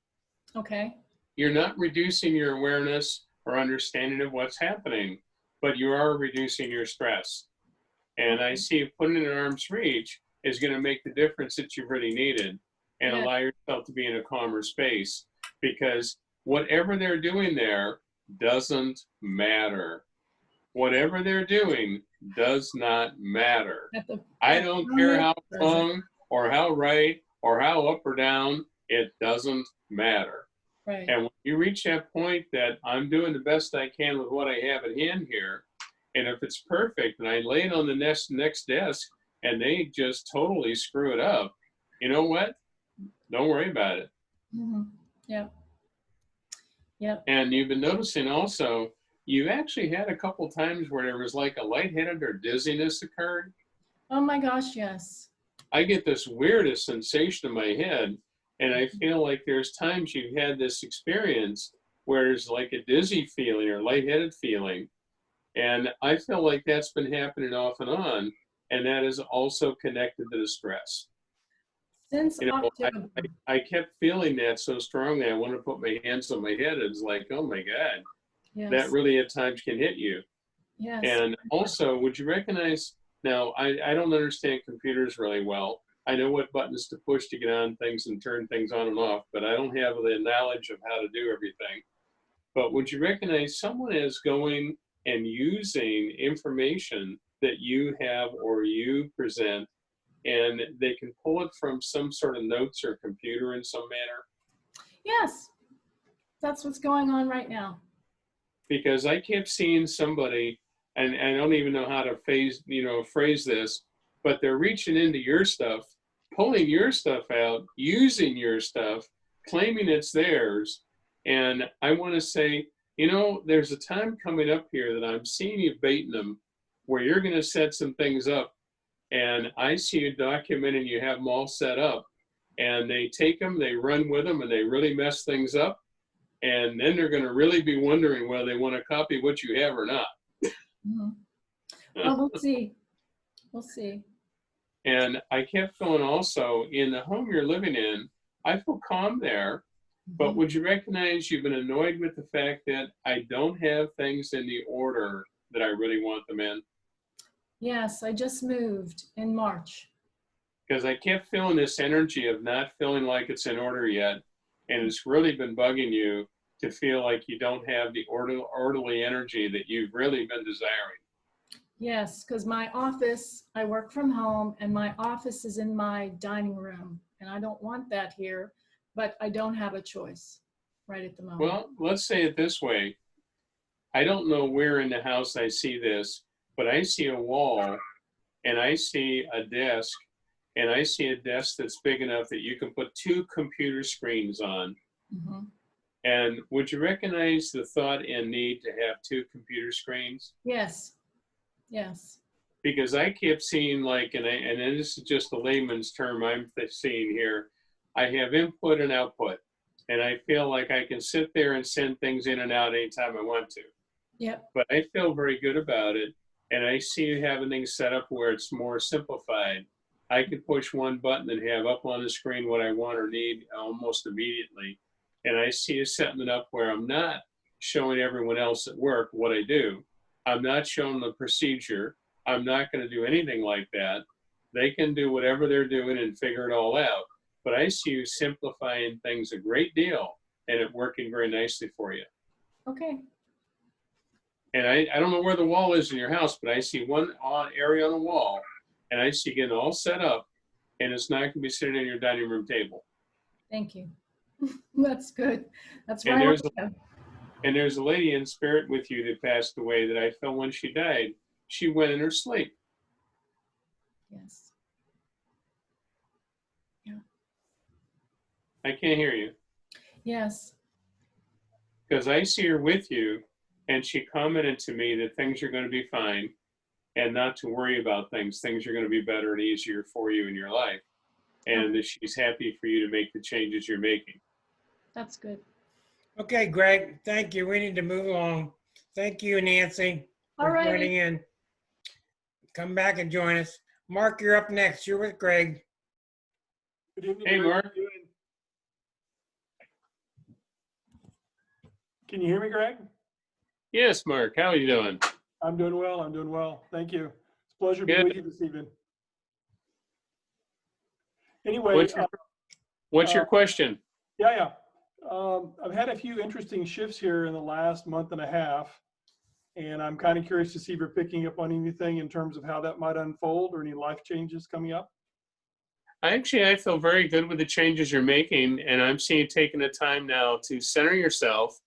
Okay. You're not reducing your awareness or understanding of what's happening, but you are reducing your stress. And I see putting it in arm's reach is going to make the difference that you really needed, and Yeah. allow yourself to be in a calmer space, because whatever they're doing there doesn't matter. Whatever they're doing does not matter. I don't care how wrong or how right or how up or down, it doesn't matter. Right. And when you reach that point that I'm doing the best I can with what I have at hand here, and if it's perfect and I lay it on the next desk and they just totally screw it up, you know what? Don't worry about it. Yep. Yep. And you've been noticing also, you actually had a couple times where there was like a lightheaded or dizziness occurred. Oh my gosh, yes. I get this weirdest sensation in my head, and I feel like there's times you've had this experience where there's like a dizzy feeling or lightheaded feeling. And I feel like that's been happening off and on, and that is also connected to the stress. Since You know, October. I kept feeling that so strongly, I wanted to put my hands on my head. It's like, oh my God, Yes. that really at times can hit you. Yes. And also, would you recognize, now I don't understand computers really well. I know what buttons to push to get on things and turn things on and off, but I don't have the knowledge of how to do everything. But would you recognize someone is going and using information that you have or you present, and they can pull it from some sort of notes or computer in some manner? Yes. That's what's going on right now. Because I kept seeing somebody, and I don't even know how to phrase this, but they're reaching into your stuff, pulling your stuff out, using your stuff, claiming it's theirs. And I want to say, you know, there's a time coming up here that I'm seeing you baiting them, where you're going to set some things up. And I see you documenting, you have them all set up, and they take them, they run with them, and they really mess things up. And then they're going to really be wondering whether they want to copy what you have or not. Well, we'll see. We'll see. And I kept feeling also, in the home you're living in, I feel calm there. But would you recognize you've been annoyed with the fact that I don't have things in the order that I really want them in? Yes, I just moved in March. Because I kept feeling this energy of not feeling like it's in order yet. And it's really been bugging you to feel like you don't have the orderly energy that you've really been desiring. Yes, because my office, I work from home, and my office is in my dining room. And I don't want that here, but I don't have a choice right at the moment. Well, let's say it this way. I don't know where in the house I see this, but I see a wall, and I see a desk, and I see a desk that's big enough that you can put 2 computer screens on. And would you recognize the thought and need to have 2 computer screens? Yes. Yes. Because I kept seeing, like, and this is just a layman's term I'm seeing here, I have input and output, and I feel like I can sit there and send things in and out anytime I want to. Yep. But I feel very good about it, and I see you having things set up where it's more simplified. I can push one button and have up on the screen what I want or need almost immediately. And I see you setting it up where I'm not showing everyone else at work what I do. I'm not showing the procedure. I'm not going to do anything like that. They can do whatever they're doing and figure it all out. But I see you simplifying things a great deal and it working very nicely for you. Okay. And I don't know where the wall is in your house, but I see one area on the wall, and I see it getting all set up, and it's not going to be sitting on your dining room table. Thank you. That's good. That's And right. there's a lady in spirit with you that passed away that I felt when she died, she went in her sleep. Yes. I can't hear you. Yes. Because I see her with you, and she commented to me that things are going to be fine and not to worry about things. Things are going to be better and easier for you in your life. And that she's happy for you to make the changes you're making. That's good. Okay, Greg, thank you. We need to move along. Thank you, Nancy, All for righty. joining in. Come back and join us. Mark, you're up next. You're with Greg. Good evening. Hey, Greg. Mark. How you doing? Can you hear me, Greg? Yes, Mark. How are you doing? I'm doing well. I'm doing well. Thank you. It's a pleasure to be Good. with you this evening. Anyway, What's your question? yeah. I've had a few interesting shifts here in the last month and a half, and I'm kind of curious to see if you're picking up on anything in terms of how that might unfold or any life changes coming up. I feel very good with the changes you're making, and I'm seeing you taking the time now to center yourself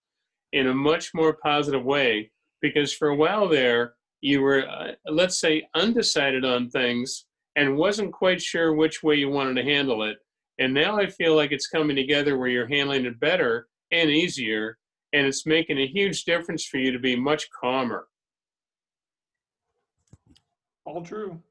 in a much more positive way, because for a while there, you were, let's say, undecided on things and wasn't quite sure which way you wanted to handle it. And now I feel like it's coming together where you're handling it better and easier, and it's making a huge difference for you to be much calmer. All true.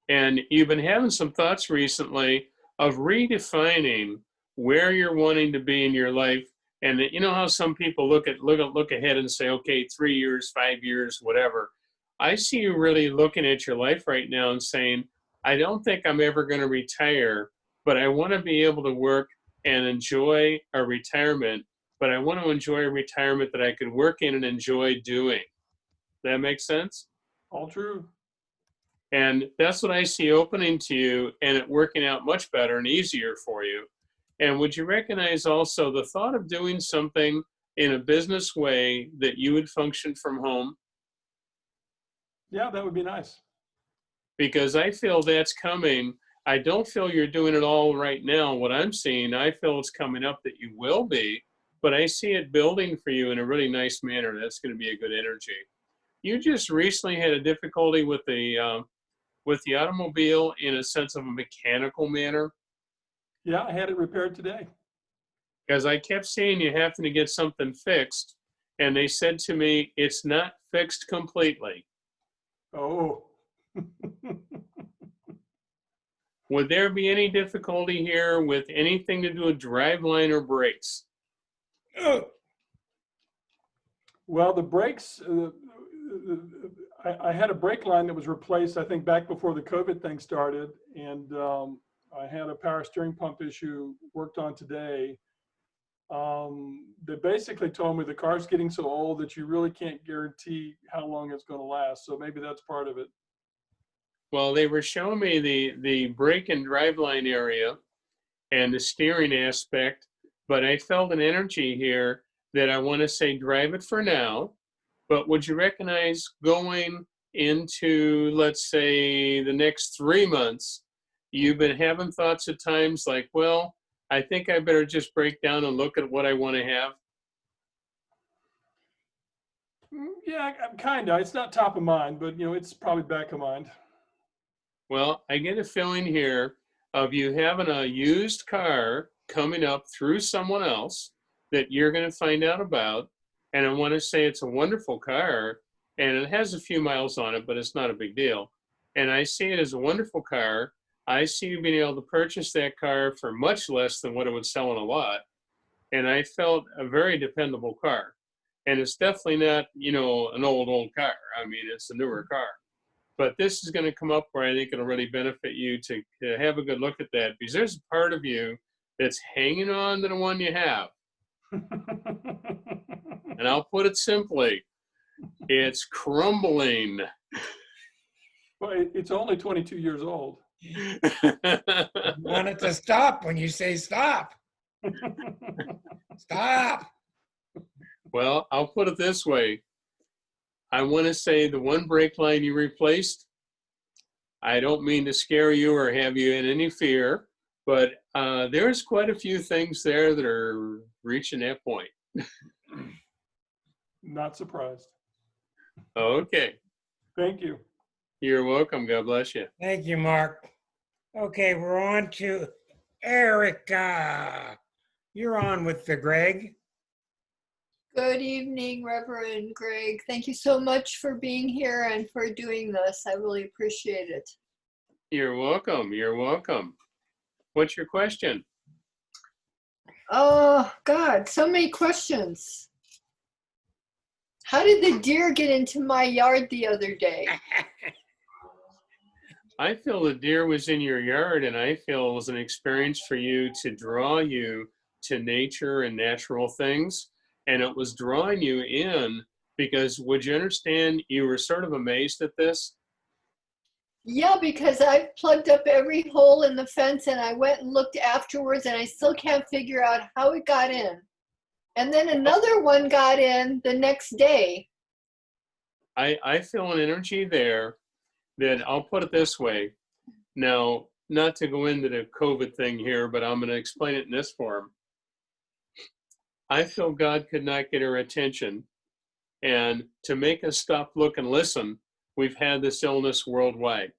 And you've been having some thoughts recently of redefining where you're wanting to be in your life. And you know how some people look ahead and say, okay, 3 years, 5 years, whatever. I see you really looking at your life right now and saying, I don't think I'm ever going to retire, but I want to be able to work and enjoy a retirement, but I want to enjoy a retirement that I could work in and enjoy doing. That makes sense? All true. And that's what I see opening to you, and it working out much better and easier for you. And would you recognize also the thought of doing something in a business way that you would function from home? Yeah, that would be nice. Because I feel that's coming. I don't feel you're doing it all right now. What I'm seeing, I feel it's coming up that you will be, but I see it building for you in a really nice manner. That's going to be a good energy. You just recently had a difficulty with the automobile in a sense of a mechanical manner. Yeah, I had it repaired today. Because I kept seeing you having to get something fixed, and they said to me, it's not fixed completely. Oh. Would there be any difficulty here with anything to do with driveline or brakes? Well, the brakes, I had a brake line that was replaced, I think, back before the COVID thing started. And I had a power steering pump issue worked on today. They basically told me the car's getting so old that you really can't guarantee how long it's going to last. So maybe that's part of it. Well, they were showing me the brake and driveline area and the steering aspect, but I felt an energy here that I want to say drive it for now. But would you recognize going into, let's say, the next 3 months, you've been having thoughts at times like, well, I think I better just break down and look at what I want to have? Yeah, kind of. It's not top of mind, but, you know, it's probably back of mind. Well, I get a feeling here of you having a used car coming up through someone else that you're going to find out about. And I want to say it's a wonderful car, and it has a few miles on it, but it's not a big deal. And I see it as a wonderful car. I see you being able to purchase that car for much less than what it would sell in a lot. And I felt a very dependable car. And it's definitely not, you know, an old car. I mean, it's a newer car. But this is going to come up where I think it'll really benefit you to have a good look at that, because there's a part of you that's hanging on to the one you have. And I'll put it simply, it's crumbling. Well, it's only 22 years old. You want it to stop when you say stop. Stop. Well, I'll put it this way. I want to say the one brake line you replaced, I don't mean to scare you or have you in any fear, but there's quite a few things there that are reaching that point. Not surprised. Okay. Thank you. You're welcome. God bless you. Thank you, Mark. Okay, we're on to Erica. You're on with the Greg. Good evening, Reverend Greg. Thank you so much for being here and for doing this. I really appreciate it. You're welcome. You're welcome. What's your question? Oh, God, so many questions. How did the deer get into my yard the other day? I feel the deer was in your yard, and I feel it was an experience for you to draw you to nature and natural things. And it was drawing you in because, would you understand, you were sort of amazed at this? Yeah, because I've plugged up every hole in the fence and I went and looked afterwards and I still can't figure out how it got in. And then another one got in the next day. I feel an energy there that, I'll put it this way. Now, not to go into the COVID thing here, but I'm going to explain it in this form. I feel God could not get our attention. And to make us stop, look, and listen, we've had this illness worldwide.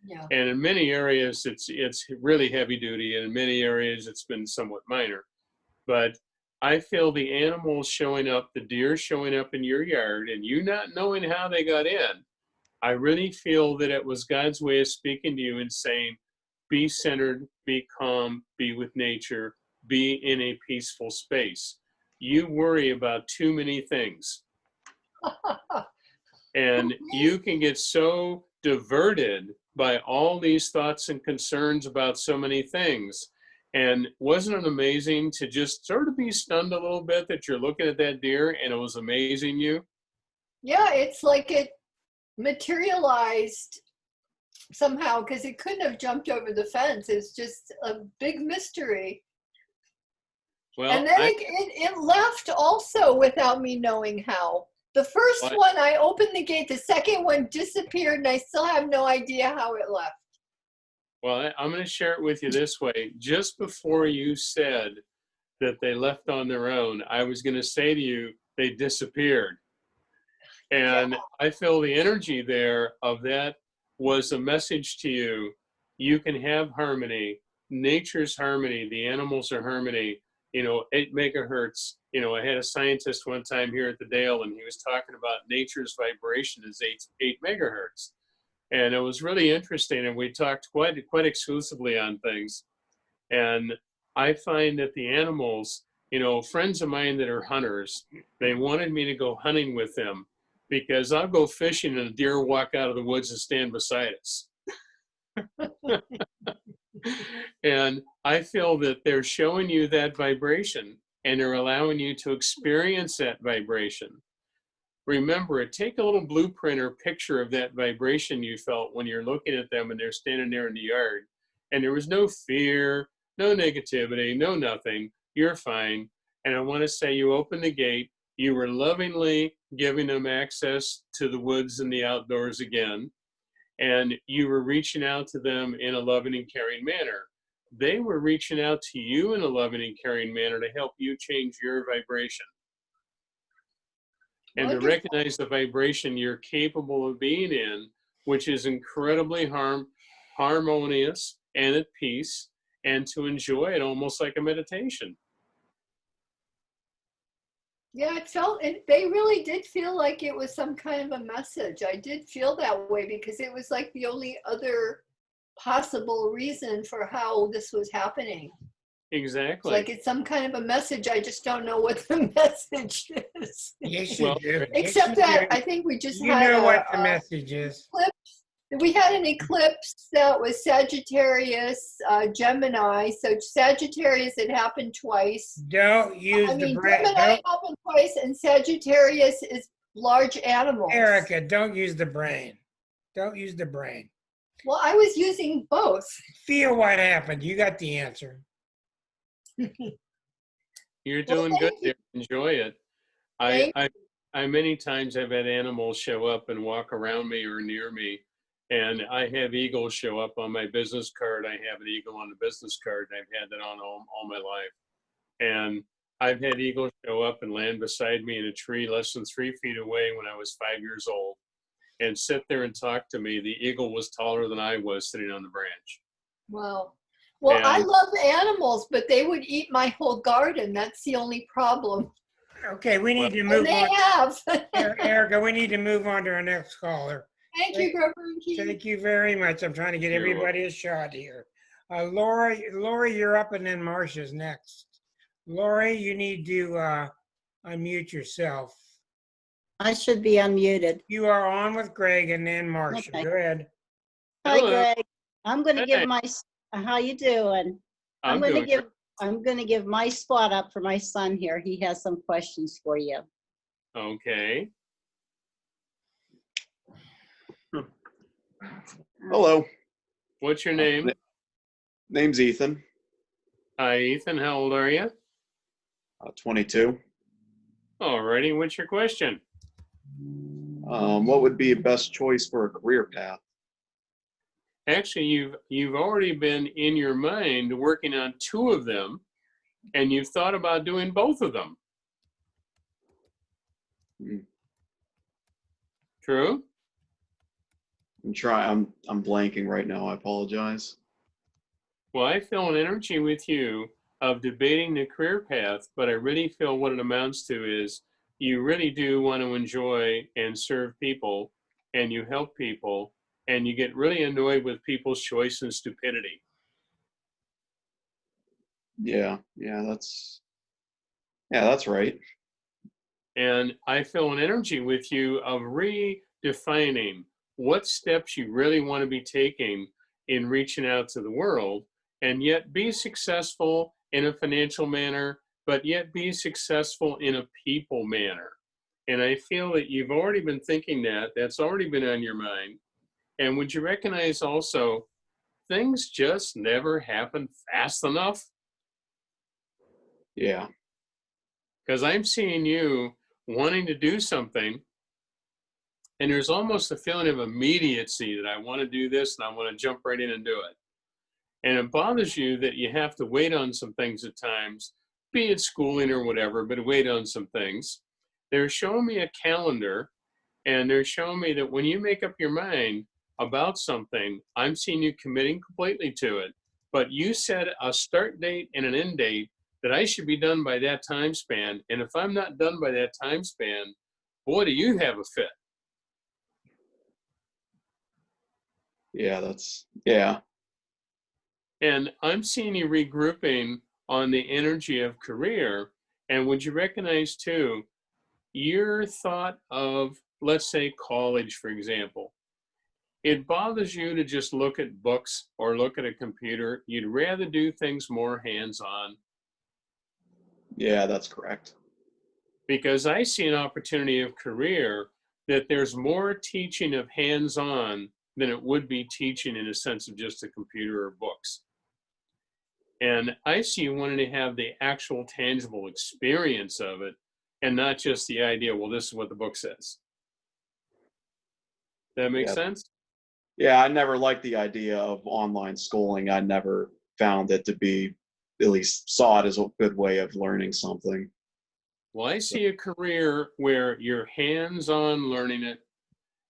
Yeah. And in many areas, it's really heavy duty. And in many areas, it's been somewhat minor. But I feel the animals showing up, the deer showing up in your yard, and you not knowing how they got in. I really feel that it was God's way of speaking to you and saying, be centered, be calm, be with nature, be in a peaceful space. You worry about too many things. And you can get so diverted by all these thoughts and concerns about so many things. And wasn't it amazing to just sort of be stunned a little bit that you're looking at that deer and it was amazing you? Yeah, it's like it materialized somehow because it couldn't have jumped over the fence. It's just a big mystery. Well, And then it left also without me knowing how. The first one, I opened the gate. The second one disappeared, and I still have no idea how it left. Well, I'm going to share it with you this way. Just before you said that they left on their own, I was going to say to you, they disappeared. And I feel the energy there of that was a message to you. You can have harmony. Nature's harmony. The animals are harmony. 8 megahertz. I had a scientist one time here at the Dale, and he was talking about nature's vibration is 8 megahertz. And it was really interesting, and we talked quite exclusively on things. And I find that the animals, friends of mine that are hunters, they wanted me to go hunting with them because I'll go fishing and a deer will walk out of the woods and stand beside us. And I feel that they're showing you that vibration and they're allowing you to experience that vibration. Remember, take a little blueprint or picture of that vibration you felt when you're looking at them and they're standing there in the yard. And there was no fear, no negativity, no nothing. You're fine. And I want to say you opened the gate. You were lovingly giving them access to the woods and the outdoors again. And you were reaching out to them in a loving and caring manner. They were reaching out to you in a loving and caring manner to help you change your vibration. And to recognize the vibration you're capable of being in, which is incredibly harmonious and at peace, and to enjoy it almost like a meditation. Yeah, they really did feel like it was some kind of a message. I did feel that way because it was like the only other possible reason for how this was happening. Exactly. It's like it's some kind of a message. I just don't know what the message is. Yes, you do. Except that I think we just had what the message is. We had an eclipse that was Sagittarius, Gemini. So Sagittarius, it happened twice. Don't use the brain. Gemini happened twice, and Sagittarius is large animals. Erica, don't use the brain. Don't use the brain. Well, I was using both. Feel what happened. You got the answer. You're doing good there. Enjoy it. I I many times have had animals show up and walk around me or near me. And I have eagles show up on my business card. I have an eagle on the business card, and I've had that on all my life. And I've had eagles show up and land beside me in a tree less than 3 feet away when I was 5 years old and sit there and talk to me. The eagle was taller than I was sitting on the branch. Wow. Well, I And- love animals, but they would eat my whole garden. That's the only problem. Okay, we need to And move they on. have. Erica, we need to move on to our next caller. Thank you, Reverend Kehn. Thank you very much. I'm trying to get You're everybody a shot here. Lori, you're up, and then Marcia's next. Lori, you need to unmute yourself. I should be unmuted. You are on with Greg and then Marcia. Okay. Go ahead. Hi, Hello. Greg. I'm going to Hey. give my, how you doing? I'm going to give, I'm going to give my spot up for my son here. He has some questions for you. Okay. Hello, What's your name? name's Ethan, Hi, Ethan. How old are you? 22. Alrighty. What's your question? What would be a best choice for a career path? Actually, you've already been in your mind working on 2 of them, and you've thought about doing both of them. Hmm. True? I'm blanking right now. I apologize. Well, I feel an energy with you of debating the career path, but I really feel what it amounts to is you really do want to enjoy and serve people, and you help people, and you get really annoyed with people's choice and stupidity. Yeah, that's right. And I feel an energy with you of redefining what steps you really want to be taking in reaching out to the world, and yet be successful in a financial manner, but yet be successful in a people manner. And I feel that you've already been thinking that. That's already been on your mind. And would you recognize also, things just never happen fast enough? Yeah, Because I'm seeing you wanting to do something, and there's almost a feeling of immediacy that I want to do this and I want to jump right in and do it. And it bothers you that you have to wait on some things at times, be it schooling or whatever, but wait on some things. They're showing me a calendar, and they're showing me that when you make up your mind about something, I'm seeing you committing completely to it. But you set a start date and an end date that I should be done by that time span. And if I'm not done by that time span, boy, do you have a fit. Yeah. And I'm seeing you regrouping on the energy of career. And would you recognize too, your thought of, let's say, college, for example, it bothers you to just look at books or look at a computer. You'd rather do things more hands-on. Yeah, that's correct. Because I see an opportunity of career that there's more teaching of hands-on than it would be teaching in a sense of just a computer or books. And I see you wanting to have the actual tangible experience of it and not just the idea, well, this is what the book says. That makes sense? Yeah, I never liked the idea of online schooling. I never found it to be, at least saw it as a good way of learning something. Well, I see a career where you're hands-on learning it,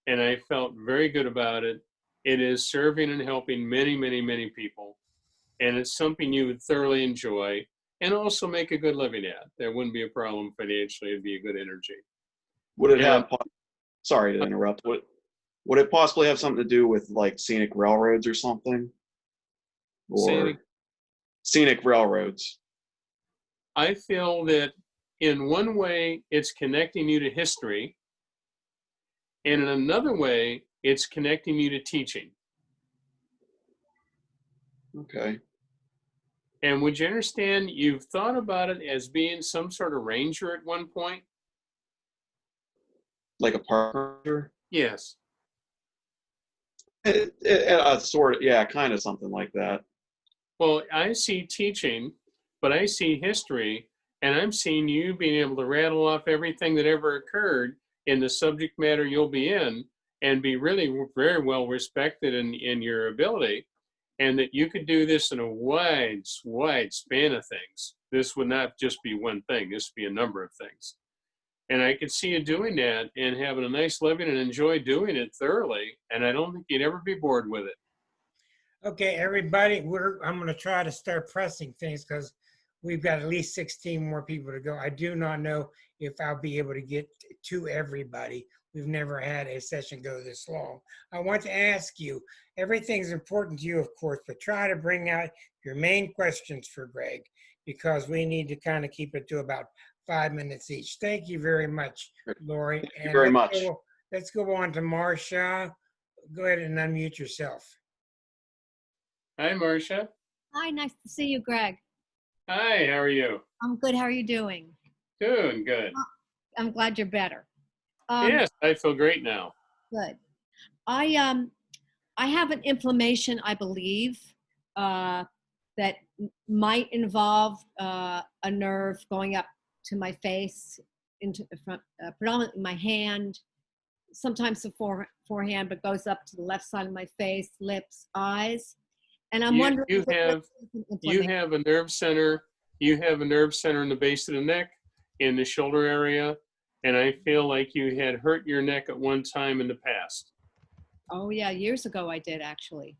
and I felt very good about it. It is serving and helping many, many, many people, and it's something you would thoroughly enjoy and also make a good living at. There wouldn't be a problem financially. It'd be a good energy. Would it have, sorry to interrupt, would it possibly have something to do with like scenic railroads or something? Or scenic railroads? I feel that in one way, it's connecting you to history, and in another way, it's connecting you to teaching. Okay. And would you understand, you've thought about it as being some sort of ranger at one point? Like a park ranger? Yes. Sort of, yeah, kind of something like that. Well, I see teaching, but I see history, And I'm seeing you being able to rattle off everything that ever occurred in the subject matter you'll be in and be really very well respected in your ability, and that you could do this in a wide span of things. This would not just be one thing. This would be a number of things. And I could see you doing that and having a nice living and enjoy doing it thoroughly. And I don't think you'd ever be bored with it. Okay, everybody, I'm going to try to start pressing things because we've got at least 16 more people to go. I do not know if I'll be able to get to everybody. We've never had a session go this long. I want to ask you, everything's important to you, of course, but try to bring out your main questions for Greg, because we need to kind of keep it to about 5 minutes each. Thank you very much, Lori. Thank you very much. Let's go on to Marcia. Go ahead and unmute yourself. Hi, Marcia. Hi, nice to see you, Greg. Hi, how are you? I'm good. How are you doing? Doing good. I'm glad you're better. Yes, I feel great now. Good. I have an inflammation, I believe, that might involve a nerve going up to my face, into predominantly my hand, sometimes the forehand, but goes up to the left side of my face, lips, eyes. And I'm wondering, you have a nerve center. You have a nerve center in the base of the neck, in the shoulder area, and I feel like you had hurt your neck at one time in the past. Oh yeah, years ago I did actually.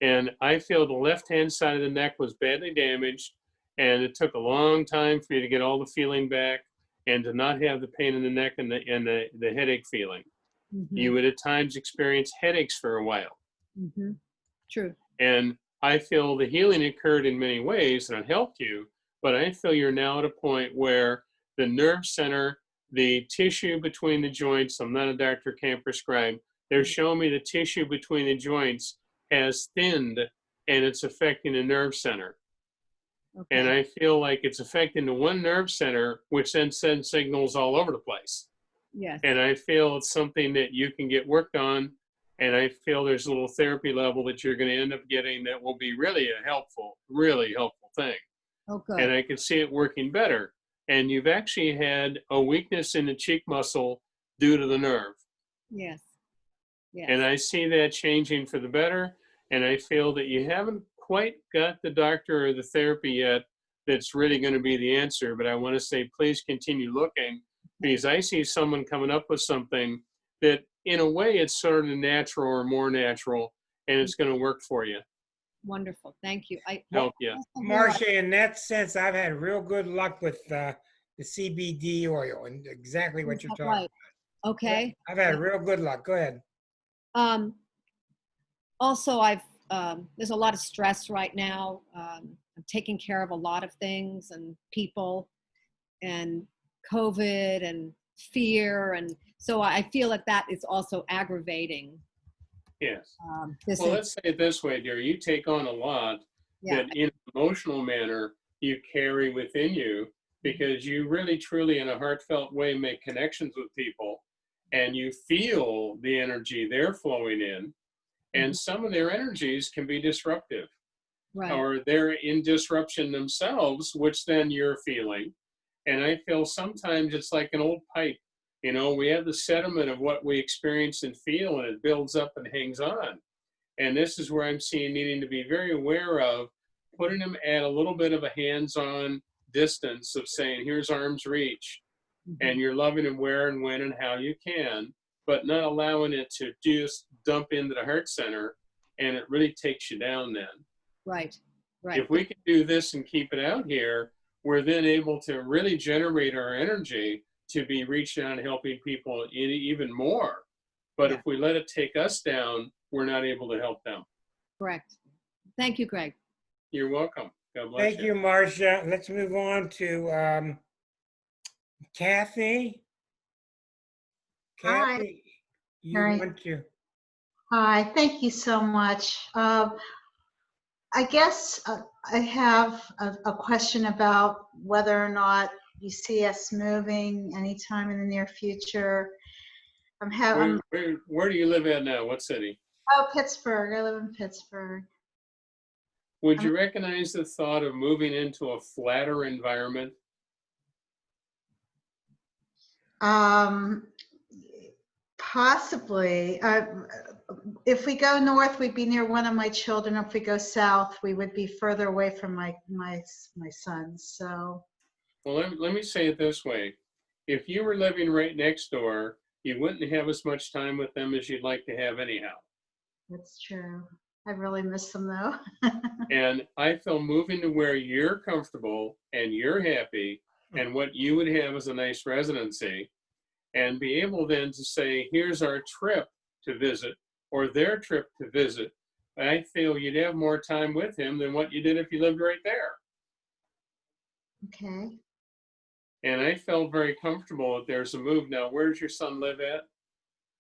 And I feel the left-hand side of the neck was badly damaged, and it took a long time for you to get all the feeling back and to not have the pain in the neck and the headache feeling. Mm-hmm. You would at times experience headaches for a while. Mm-hmm. True. And I feel the healing occurred in many ways and it helped you, but I feel you're now at a point where the nerve center, the tissue between the joints, I'm not a doctor, can't prescribe, they're showing me the tissue between the joints has thinned and it's affecting the nerve center. Okay. And I feel like it's affecting the one nerve center, which then sends signals all over the place. Yes. And I feel it's something that you can get worked on. And I feel there's a little therapy level that you're going to end up getting that will be really really helpful thing. Oh, good. And I can see it working better. And you've actually had a weakness in the cheek muscle due to the nerve. Yes. Yes. And I see that changing for the better. And I feel that you haven't quite got the doctor or the therapy yet that's really going to be the answer. But I want to say, please continue looking, because I see someone coming up with something that in a way it's sort of natural or more natural, and it's going to work for you. Wonderful. Thank you. Help you. Marcia, in that sense, I've had real good luck with the CBD oil and exactly what you're talking about. Okay. I've had real good luck. Go ahead. Also, there's a lot of stress right now. I'm taking care of a lot of things and people and COVID and fear. And so I feel that is also aggravating. Yes. Let's say it this way, dear. You take on a lot that in an emotional manner you carry within you, because you really, truly, in a heartfelt way, make connections with people and you feel the energy they're flowing in. And some of their energies can be disruptive. Right. Or they're in disruption themselves, which then you're feeling. And I feel sometimes it's like an old pipe. You know, we have the sediment of what we experience and feel, and it builds up and hangs on. And this is where I'm seeing needing to be very aware of putting them at a little bit of a hands-on distance of saying, here's arm's reach. Mm-hmm. And you're loving them where and when and how you can, but not allowing it to just dump into the heart center, and it really takes you down then. Right, right. If we can do this and keep it out here, we're then able to really generate our energy to be reaching out and helping people even more. But if we let it take us down, we're not able to help them. Correct. Thank you, Greg. You're welcome. God bless Thank you, Marcia. Let's move on to Kathy. Hi. Kathy, you Hi. want to? Hi, thank you so much. I guess I have a question about whether or not you see us moving anytime in the near future. Where do you live at now? What city? Oh, Pittsburgh. I live in Pittsburgh. Would you recognize the thought of moving into a flatter environment? Possibly. If we go north, we'd be near one of my children. If we go south, we would be further away from my sons. So. Well, let me say it this way. If you were living right next door, you wouldn't have as much time with them as you'd like to have anyhow. That's true. I really miss them though. And I feel moving to where you're comfortable and you're happy and what you would have as a nice residency, and be able then to say, here's our trip to visit or their trip to visit. I feel you'd have more time with him than what you did if you lived right there. Okay. And I felt very comfortable that there's a move. Now, where does your son live at?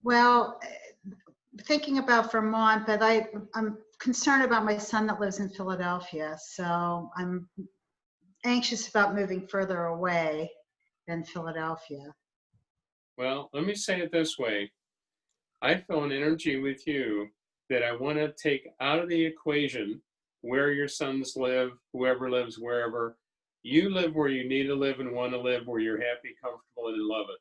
Well, thinking about Vermont, but I'm concerned about my son that lives in Philadelphia. So I'm anxious about moving further away than Philadelphia. Well, let me say it this way. I feel an energy with you that I want to take out of the equation where your sons live, whoever lives wherever. You live where you need to live and want to live, where you're happy, comfortable, and love it.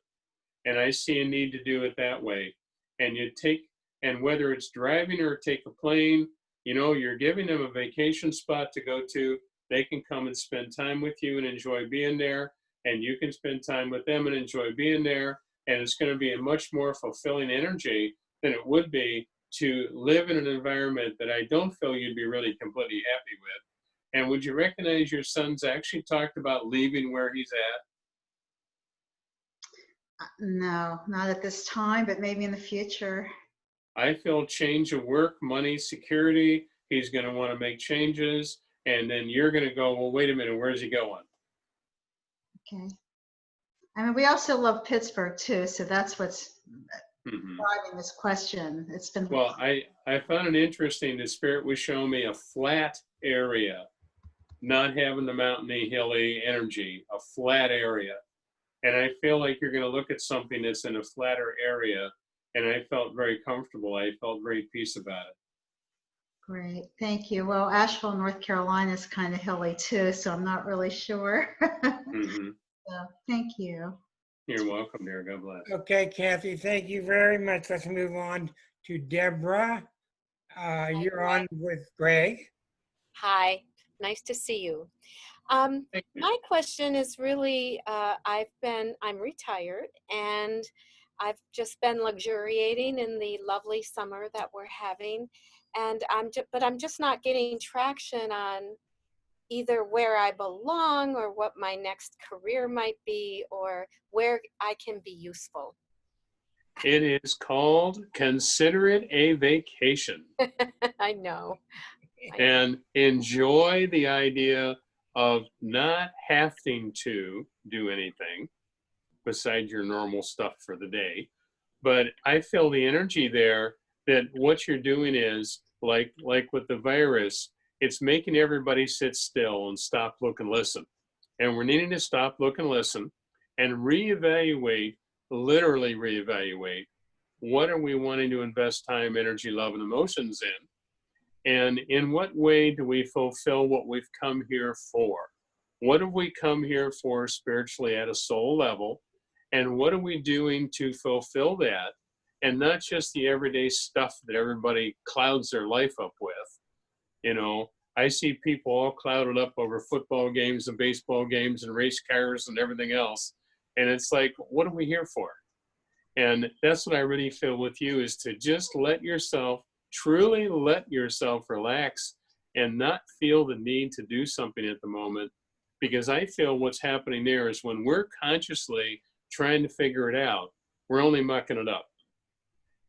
And I see a need to do it that way. And you take, and whether it's driving or take a plane, you know, you're giving them a vacation spot to go to. They can come and spend time with you and enjoy being there. And you can spend time with them and enjoy being there. And it's going to be a much more fulfilling energy than it would be to live in an environment that I don't feel you'd be really completely happy with. And would you recognize your son's actually talked about leaving where he's at? No, not at this time, but maybe in the future. I feel change of work, money, security. He's going to want to make changes. And then you're going to go, well, wait a minute, where's he going? Okay. I mean, we also love Pittsburgh too, so that's what's driving this question. It's been. Well, I found it interesting. The Spirit was showing me a flat area, not having the mountainy, hilly energy, a flat area. And I feel like you're going to look at something that's in a flatter area. And I felt very comfortable. I felt very peace about it. Great, thank you. Well, Asheville, North Carolina is kind of hilly too, so I'm not really sure. So, thank you. You're welcome, dear. God bless. Okay, Kathy, thank you very much. Let's move on to Deborah. You're on with Greg. Hi, nice to see you. My question is really, I'm retired and I've just been luxuriating in the lovely summer that we're having. And but I'm just not getting traction on either where I belong or what my next career might be or where I can be useful. It is called Consider It a Vacation. I know. And enjoy the idea of not having to do anything besides your normal stuff for the day. But I feel the energy there that what you're doing is like with the virus, it's making everybody sit still and stop, look, and listen. And we're needing to stop, look, and listen and reevaluate, literally reevaluate, what are we wanting to invest time, energy, love, and emotions in? And in what way do we fulfill what we've come here for? What have we come here for spiritually at a soul level? And what are we doing to fulfill that? And not just the everyday stuff that everybody clouds their life up with. You know, I see people all clouded up over football games and baseball games and race cars and everything else. And it's like, what are we here for? And that's what I really feel with you, is to just let yourself, truly let yourself relax and not feel the need to do something at the moment. Because I feel what's happening there is when we're consciously trying to figure it out, we're only mucking it up.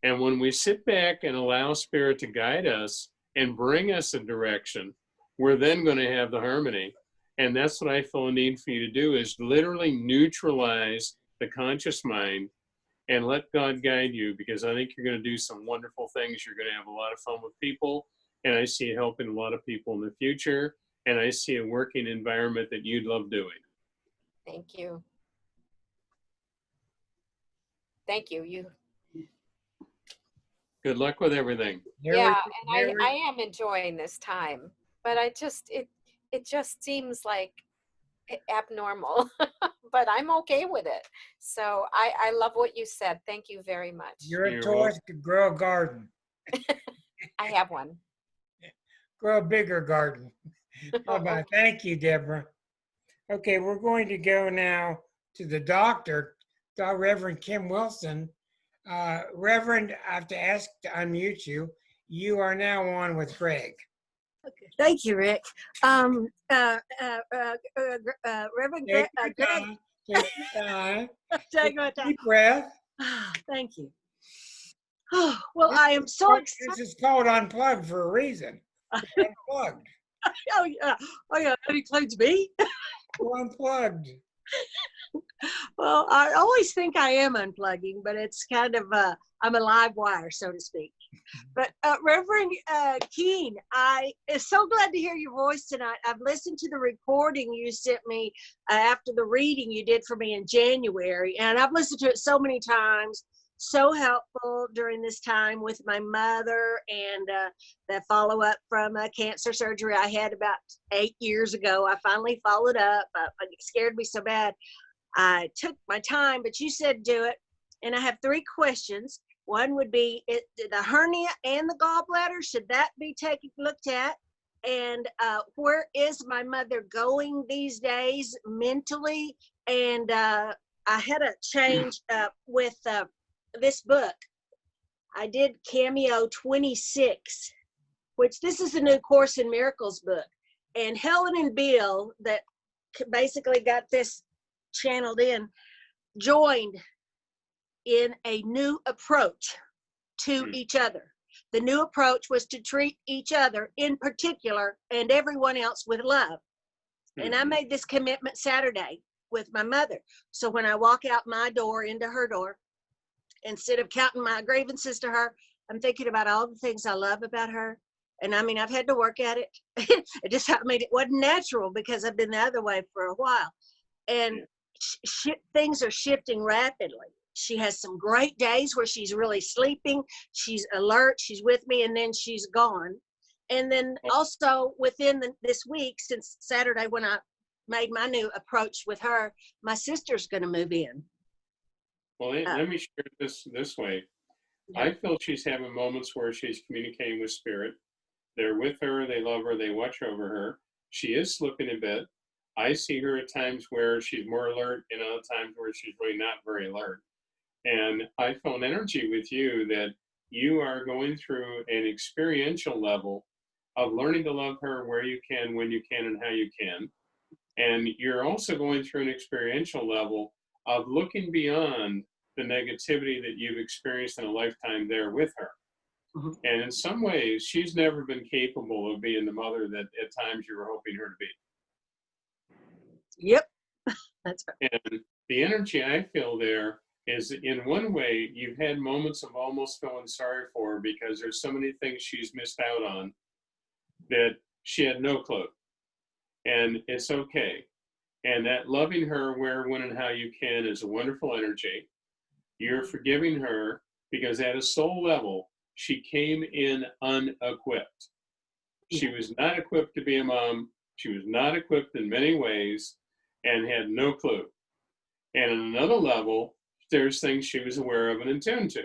And when we sit back and allow Spirit to guide us and bring us a direction, we're then going to have the harmony. And that's what I feel a need for you to do, is literally neutralize the conscious mind and let God guide you, because I think you're going to do some wonderful things. You're going to have a lot of fun with people, and I see you helping a lot of people in the future, and I see a working environment that you'd love doing. Thank you. Thank you. Good luck with everything. Yeah, and I am enjoying this time, but it just seems like abnormal, but I'm okay with it. So I love what you said. Thank you very much. You're a Taurus, grow a garden. I have one. Grow a bigger garden. Bye-bye. Thank you, Deborah. Okay, we're going to go now to the doctor, Reverend Kim Wilson. Reverend, I have to ask to unmute you. You are now on with Greg. Okay. Thank you, Rick. Reverend Greg. Take your time. Take my time. Deep breath. Thank you. Well, I am so excited. This is called Unplugged for a reason. It's unplugged. Oh yeah, that includes me. We're unplugged. Well, I always think I am unplugging, but it's kind of I'm a live wire, so to speak. But Reverend Kehn, I am so glad to hear your voice tonight. I've listened to the recording you sent me after the reading you did for me in January, and I've listened to it so many times. So helpful during this time with my mother and the follow-up from cancer surgery I had about 8 years ago. I finally followed up. It scared me so bad. I took my time, but you said do it. And I have 3 questions. One would be the hernia and the gallbladder. Should that be looked at? And where is my mother going these days mentally? And I had a change with this book. I did Cameo 26, which this is the new Course in Miracles book. And Helen and Bill, that basically got this channeled in, joined in a new approach to each other. The new approach was to treat each other in particular and everyone else with love. And I made this commitment Saturday with my mother. So when I walk out my door into her door, instead of counting my grievances to her, I'm thinking about all the things I love about her. And I mean, I've had to work at it. It wasn't natural because I've been the other way for a while. And things are shifting rapidly. She has some great days where she's really sleeping, she's alert, she's with me, and then she's gone. And then also within this week, since Saturday when I made my new approach with her, my sister's going to move in. Well, let me share this way. I feel she's having moments where she's communicating with spirit. They're with her, they love her, they watch over her. She is slipping a bit. I see her at times where she's more alert and other times where she's really not very alert. And I feel an energy with you that you are going through an experiential level of learning to love her where you can, when you can, and how you can. And you're also going through an experiential level of looking beyond the negativity that you've experienced in a lifetime there with her. And in some ways, she's never been capable of being the mother that at times you were hoping her to be. Yep, that's right. And the energy I feel there is, in one way, you've had moments of almost feeling sorry for her because there's so many things she's missed out on that she had no clue. And it's okay. And that loving her where, when, and how you can is a wonderful energy. You're forgiving her because at a soul level, she came in unequipped. She was not equipped to be a mom. She was not equipped in many ways and had no clue. And on another level, there's things she was aware of and attuned to.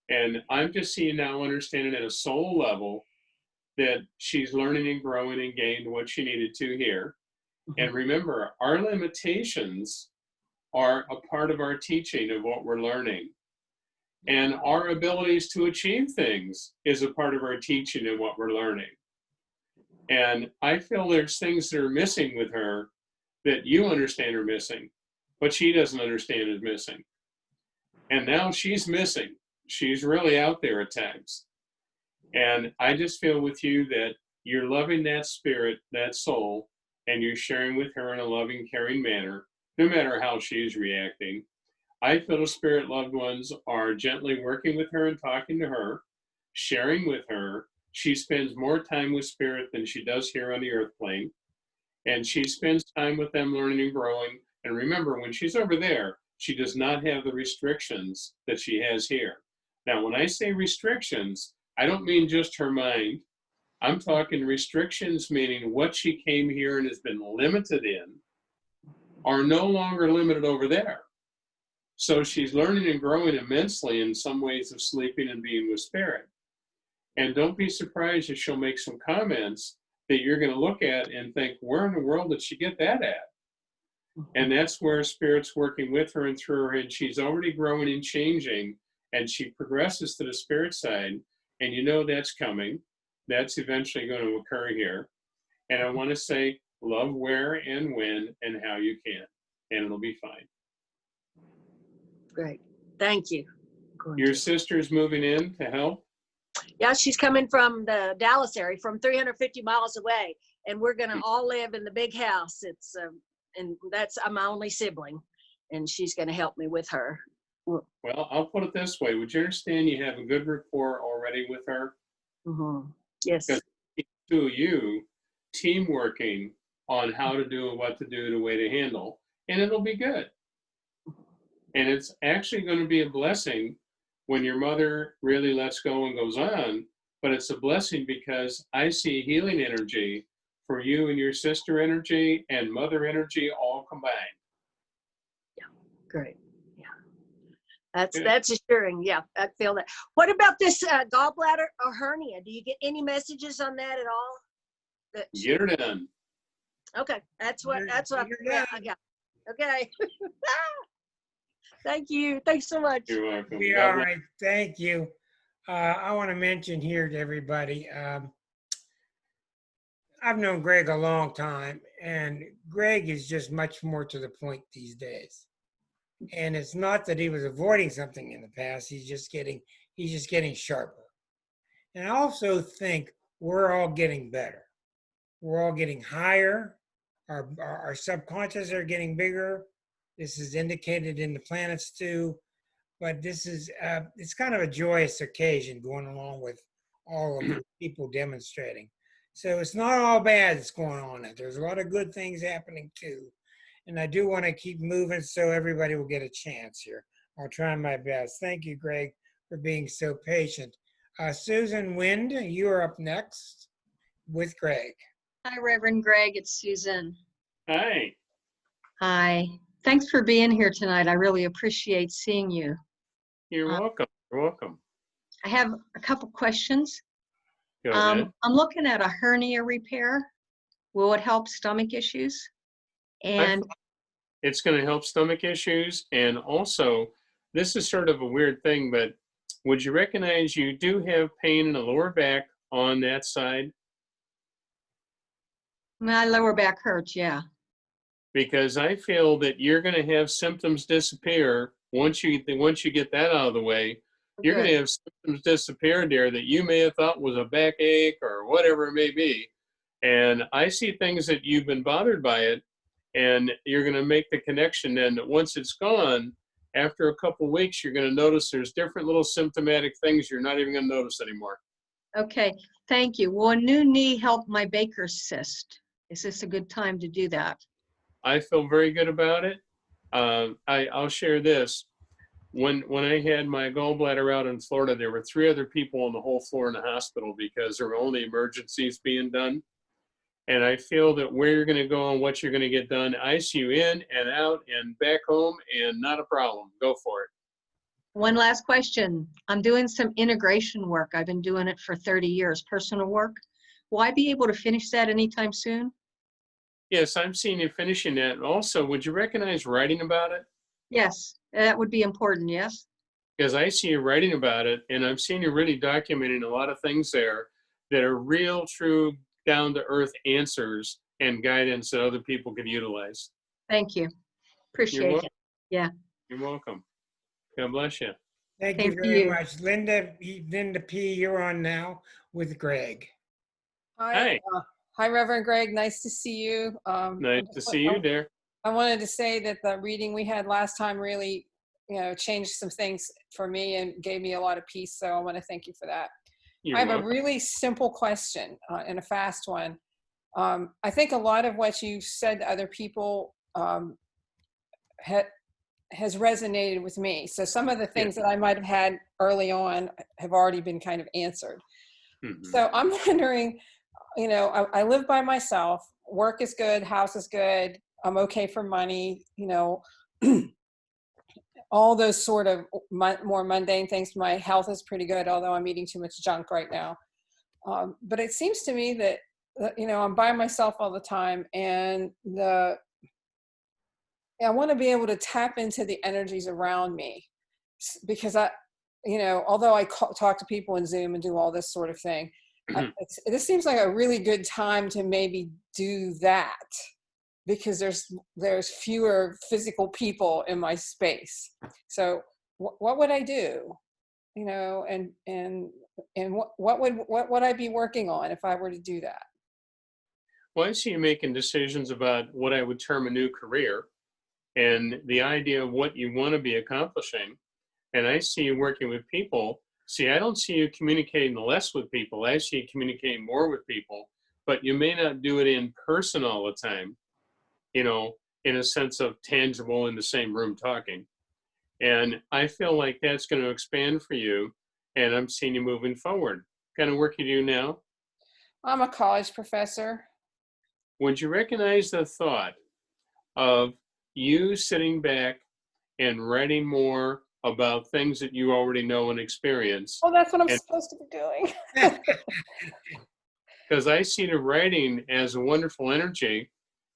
And I'm just seeing now, understanding at a soul level that she's learning and growing and gained what she needed to here. And remember, our limitations are a part of our teaching of what we're learning. And our abilities to achieve things is a part of our teaching and what we're learning. And I feel there's things that are missing with her that you understand are missing, but she doesn't understand is missing. And now she's missing. She's really out there at times. And I just feel with you that you're loving that spirit, that soul, and you're sharing with her in a loving, caring manner, no matter how she's reacting. I feel the spirit loved ones are gently working with her and talking to her, sharing with her. She spends more time with spirit than she does here on the earth plane. And she spends time with them learning and growing. And remember, when she's over there, she does not have the restrictions that she has here. Now, when I say restrictions, I don't mean just her mind. I'm talking restrictions, meaning what she came here and has been limited in are no longer limited over there. So she's learning and growing immensely in some ways of sleeping and being with spirit. And don't be surprised if she'll make some comments that you're going to look at and think, where in the world did she get that at? And that's where spirit's working with her and through her, and she's already growing and changing, and she progresses to the spirit side, and you know that's coming. That's eventually going to occur here. And I want to say, love where and when and how you can, and it'll be fine. Great. Thank you. Your sister's moving in to help? Yeah, she's coming from the Dallas area, from 350 miles away, and we're going to all live in the big house. It's and I'm my only sibling, and she's going to help me with her. Well, I'll put it this way. Would you understand you have a good rapport already with her? Mm-hmm. Yes. Because the two of you team working on how to do and what to do, the way to handle, and it'll be good. And it's actually going to be a blessing when your mother really lets go and goes on, but it's a blessing because I see healing energy for you and your sister energy and mother energy all combined. Yeah, great. Yeah, that's assuring. Yeah, I feel that. What about this gallbladder or hernia? Do you get any messages on that at all? Get her done. Okay, that's what I got. Okay. Thank you. Thanks so much. You're welcome. Be all right. Thank you. I want to mention here to everybody, I've known Greg a long time, and Greg is just much more to the point these days. And it's not that he was avoiding something in the past. He's just getting sharper. And I also think we're all getting better. We're all getting higher. Our subconscious are getting bigger. This is indicated in the planets too. But this is, it's kind of a joyous occasion going along with all of the people demonstrating. So it's not all bad that's going on. There's a lot of good things happening too. And I do want to keep moving so everybody will get a chance here. I'll try my best. Thank you, Greg, for being so patient. Susan Wind, you're up next with Greg. Hi, Reverend Greg. It's Susan. Hi. Hi. Thanks for being here tonight. I really appreciate seeing you. You're welcome. You're welcome. I have a couple questions. Go ahead. I'm looking at a hernia repair. Will it help stomach issues? And it's going to help stomach issues. And also, this is sort of a weird thing, but would you recognize you do have pain in the lower back on that side? my lower back hurts, yeah. Because I feel that you're going to have symptoms disappear once you get that out of the way. You're going to have symptoms disappear there that you may have thought was a backache or whatever it may be. And I see things that you've been bothered by it, and you're going to make the connection then that once it's gone, after a couple of weeks, you're going to notice there's different little symptomatic things you're not even going to notice anymore. Okay, thank you. Will a new knee help my Baker's cyst? Is this a good time to do that? I feel very good about it. I'll share this. When I had my gallbladder out in Florida, there were 3 other people on the whole floor in the hospital because there were only emergencies being done. And I feel that where you're going to go and what you're going to get done, ICU in and out and back home, and not a problem. Go for it. One last question. I'm doing some integration work. I've been doing it for 30 years, personal work. Will I be able to finish that anytime soon? Yes, I'm seeing you finishing that. Also, would you recognize writing about it? Yes, that would be important, yes. Because I see you writing about it, and I've seen you really documenting a lot of things there that are real, true, down-to-earth answers and guidance that other people can utilize. Thank you. Appreciate it. Yeah. You're welcome. God bless you. Thank you very much. Linda P., you're on now with Greg. Hi. Hi, Reverend Greg. Nice to see you. Nice to see you there. I wanted to say that the reading we had last time really, changed some things for me and gave me a lot of peace. So I want to thank you for that. You're I have welcome. a really simple question and a fast one. I think a lot of what you said to other people has resonated with me. So some of the things that I might have had early on have already been kind of answered. Mm-hmm. So I'm wondering, I live by myself, work is good, house is good, I'm okay for money, all those sort of more mundane things. My health is pretty good, although I'm eating too much junk right now. But it seems to me that, I'm by myself all the time, and I want to be able to tap into the energies around me, because although I talk to people in Zoom and do all this sort of thing, this seems like a really good time to maybe do that, because there's fewer physical people in my space. So what would I do? And what would I be working on if I were to do that? Well, I see you making decisions about what I would term a new career and the idea of what you want to be accomplishing. And I see you working with people. See, I don't see you communicating less with people. I see you communicating more with people, but you may not do it in person all the time, in a sense of tangible in the same room talking. And I feel like that's going to expand for you, and I'm seeing you moving forward. What kind of work you do now? I'm a college professor. Would you recognize the thought of you sitting back and writing more about things that you already know and experience? Well, that's what I'm supposed to be doing. Because I see the writing as a wonderful energy,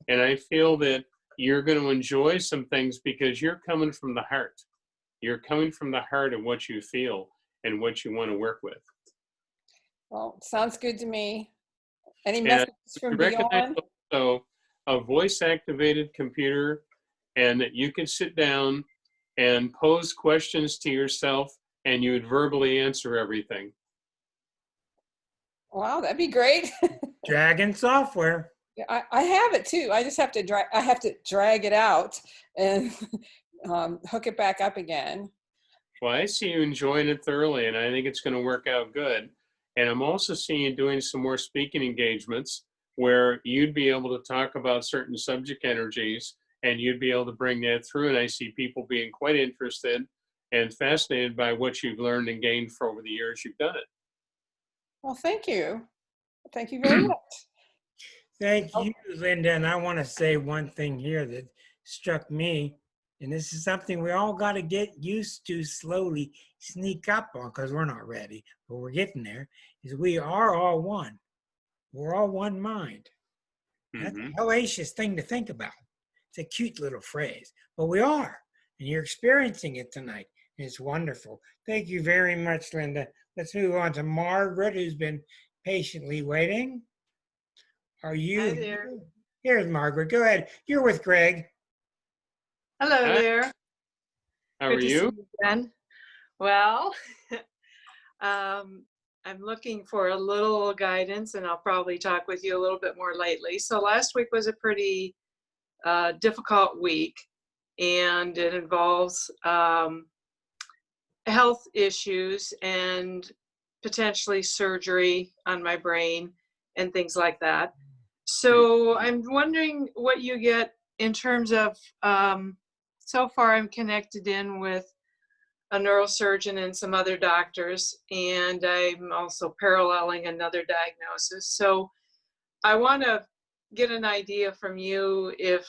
and I feel that you're going to enjoy some things because you're coming from the heart. You're coming from the heart of what you feel and what you want to work with. Well, sounds good to me. Any And messages you from recognize beyond? also a voice-activated computer, and that you could sit down and pose questions to yourself, and you would verbally answer everything. Wow, that'd be great. Dragon software. I have it too. I just have to drag it out and hook it back up again. Well, I see you enjoying it thoroughly, and I think it's going to work out good. And I'm also seeing you doing some more speaking engagements where you'd be able to talk about certain subject energies, and you'd be able to bring that through. And I see people being quite interested and fascinated by what you've learned and gained for over the years you've done it. Well, thank you. Thank you very much. Thank you, Linda. And I want to say one thing here that struck me, and this is something we all got to get used to slowly sneak up on, because we're not ready, but we're getting there, is we are all one. We're all one mind. That's a hellacious thing to think about. It's a cute little phrase, but we are, and you're experiencing it tonight. And it's wonderful. Thank you very much, Linda. Let's move on to Margaret, who's been patiently waiting. Are you? Hi there. Here's Margaret. Go ahead. You're with Greg. Hello Hi. there. How Good are to you? see you again. Well, I'm looking for a little guidance, and I'll probably talk with you a little bit more lately. So last week was a pretty difficult week, and it involves health issues and potentially surgery on my brain and things like that. So I'm wondering what you get in terms of, so far I'm connected in with a neurosurgeon and some other doctors, and I'm also paralleling another diagnosis. So I want to get an idea from you if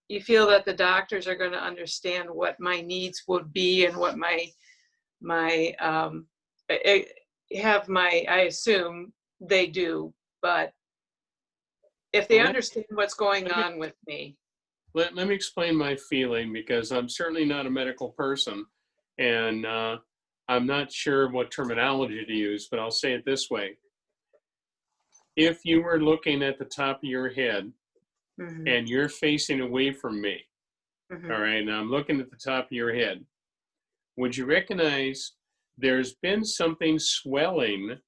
you feel that the doctors are going to understand what my needs would be and what I assume they do, but if they understand what's going on with me. Let me explain my feeling, because I'm certainly not a medical person, and I'm not sure what terminology to use, but I'll say it this way. If you were looking at the top of your head and you're facing away from me, all right, and I'm looking at the top of your head, would you recognize there's been something swelling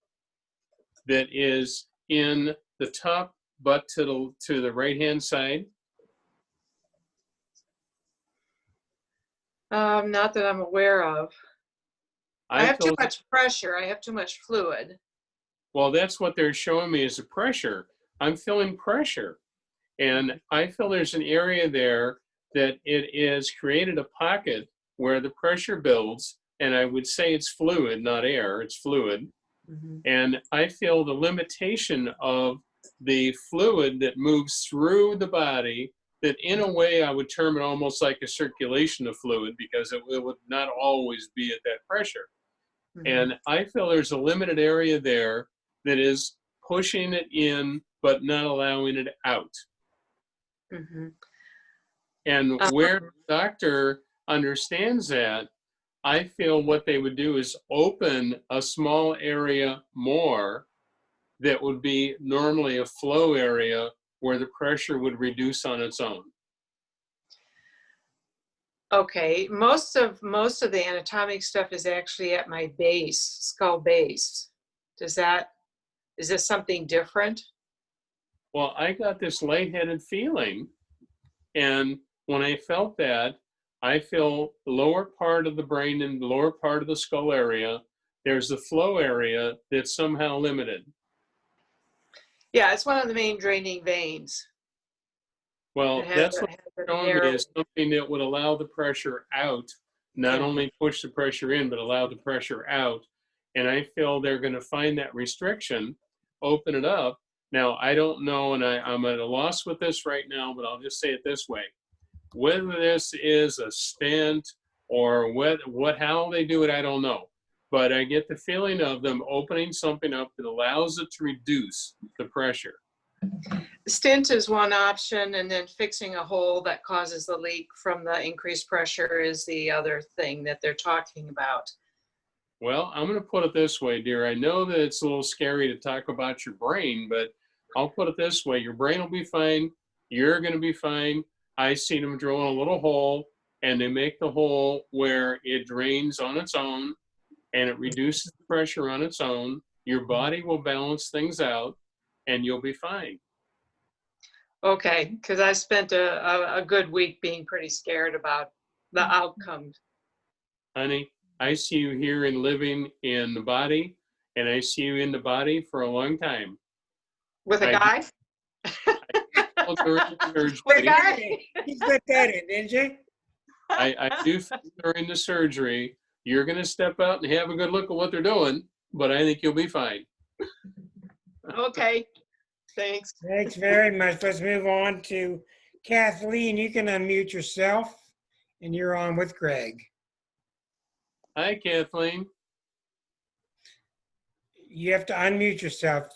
that is in the top butt to the right-hand side? Not that I'm aware of. I have too feel much pressure. I have too much fluid. Well, that's what they're showing me is the pressure. I'm feeling pressure. And I feel there's an area there that it is created a pocket where the pressure builds. And I would say it's fluid, not air, it's fluid. And I feel the limitation of the fluid that moves through the body that in a way I would term it almost like a circulation of fluid, because it would not always be at that pressure. And I feel there's a limited area there that is pushing it in, but not allowing it out. And where the doctor understands that, I feel what they would do is open a small area more that would be normally a flow area where the pressure would reduce on its own. Okay, most of the anatomic stuff is actually at my base, skull base. Is this something different? Well, I got this lightheaded feeling, and when I felt that, I feel the lower part of the brain and the lower part of the skull area, there's the flow area that's somehow limited. Yeah, it's one of the main draining veins. Well, that's what they're showing me is something that would allow the pressure out, not only push the pressure in, but allow the pressure out. And I feel they're going to find that restriction, open it up. Now, I don't know, and I'm at a loss with this right now, but I'll just say it this way. Whether this is a stent or how they do it, I don't know. But I get the feeling of them opening something up that allows it to reduce the pressure. Stent is one option, and then fixing a hole that causes the leak from the increased pressure is the other thing that they're talking about. Well, I'm going to put it this way, dear. I know that it's a little scary to talk about your brain, but I'll put it this way. Your brain will be fine. You're going to be fine. I see them drilling a little hole, and they make the hole where it drains on its own, and it reduces the pressure on its own. Your body will balance things out, and you'll be fine. Okay, because I spent a good week being pretty scared about the outcome. Honey, I see you here and living in the body, and I see you in the body for a long time. With a guy? With a guy? You put that in, didn't you? I do feel during the surgery, you're going to step out and have a good look at what they're doing, but I think you'll be fine. Okay, thanks. Thanks very much. Let's move on to Kathleen. You can unmute yourself, and you're on with Greg. Hi, Kathleen. You have to unmute yourself.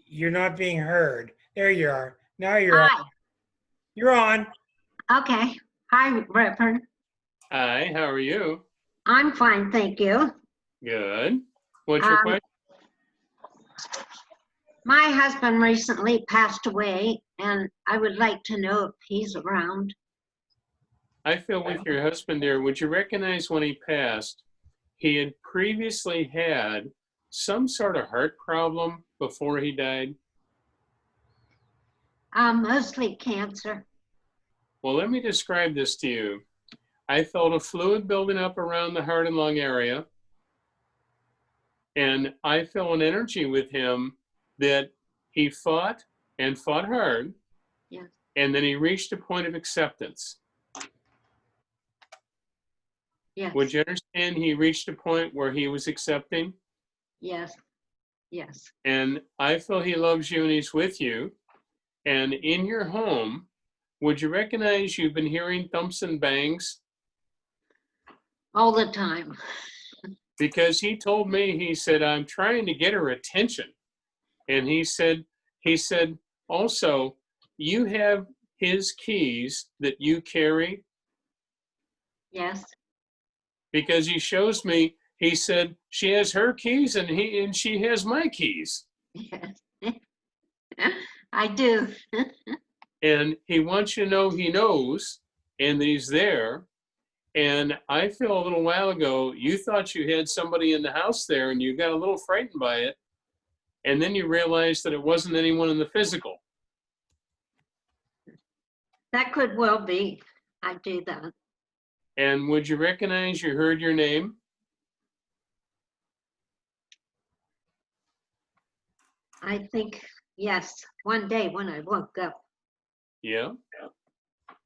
You're not being heard. There you are. Now you're on. You're on. Okay. Hi, Reverend. Hi, how are you? I'm fine, thank you. Good. What's your question? My husband recently passed away, and I would like to know if he's around. I feel with your husband there, would you recognize when he passed, he had previously had some sort of heart problem before he died? Mostly cancer. Well, let me describe this to you. I felt a fluid building up around the heart and lung area, and I feel an energy with him that he fought and fought hard, Yes. and then he reached a point of acceptance. Yes. Would you understand he reached a point where he was accepting? Yes. Yes. And I feel he loves you and he's with you. And in your home, would you recognize you've been hearing thumps and bangs? All the time. Because he told me, he said, I'm trying to get her attention. And he said, also, you have his keys that you carry? Yes. Because he shows me, he said, she has her keys and she has my keys. Yes. I do. And he wants you to know he knows and that he's there. And I feel a little while ago, you thought you had somebody in the house there and you got a little frightened by it. And then you realized that it wasn't anyone in the physical. That could well be. I do that. And would you recognize you heard your name? I think, yes, one day when I woke up. Yeah.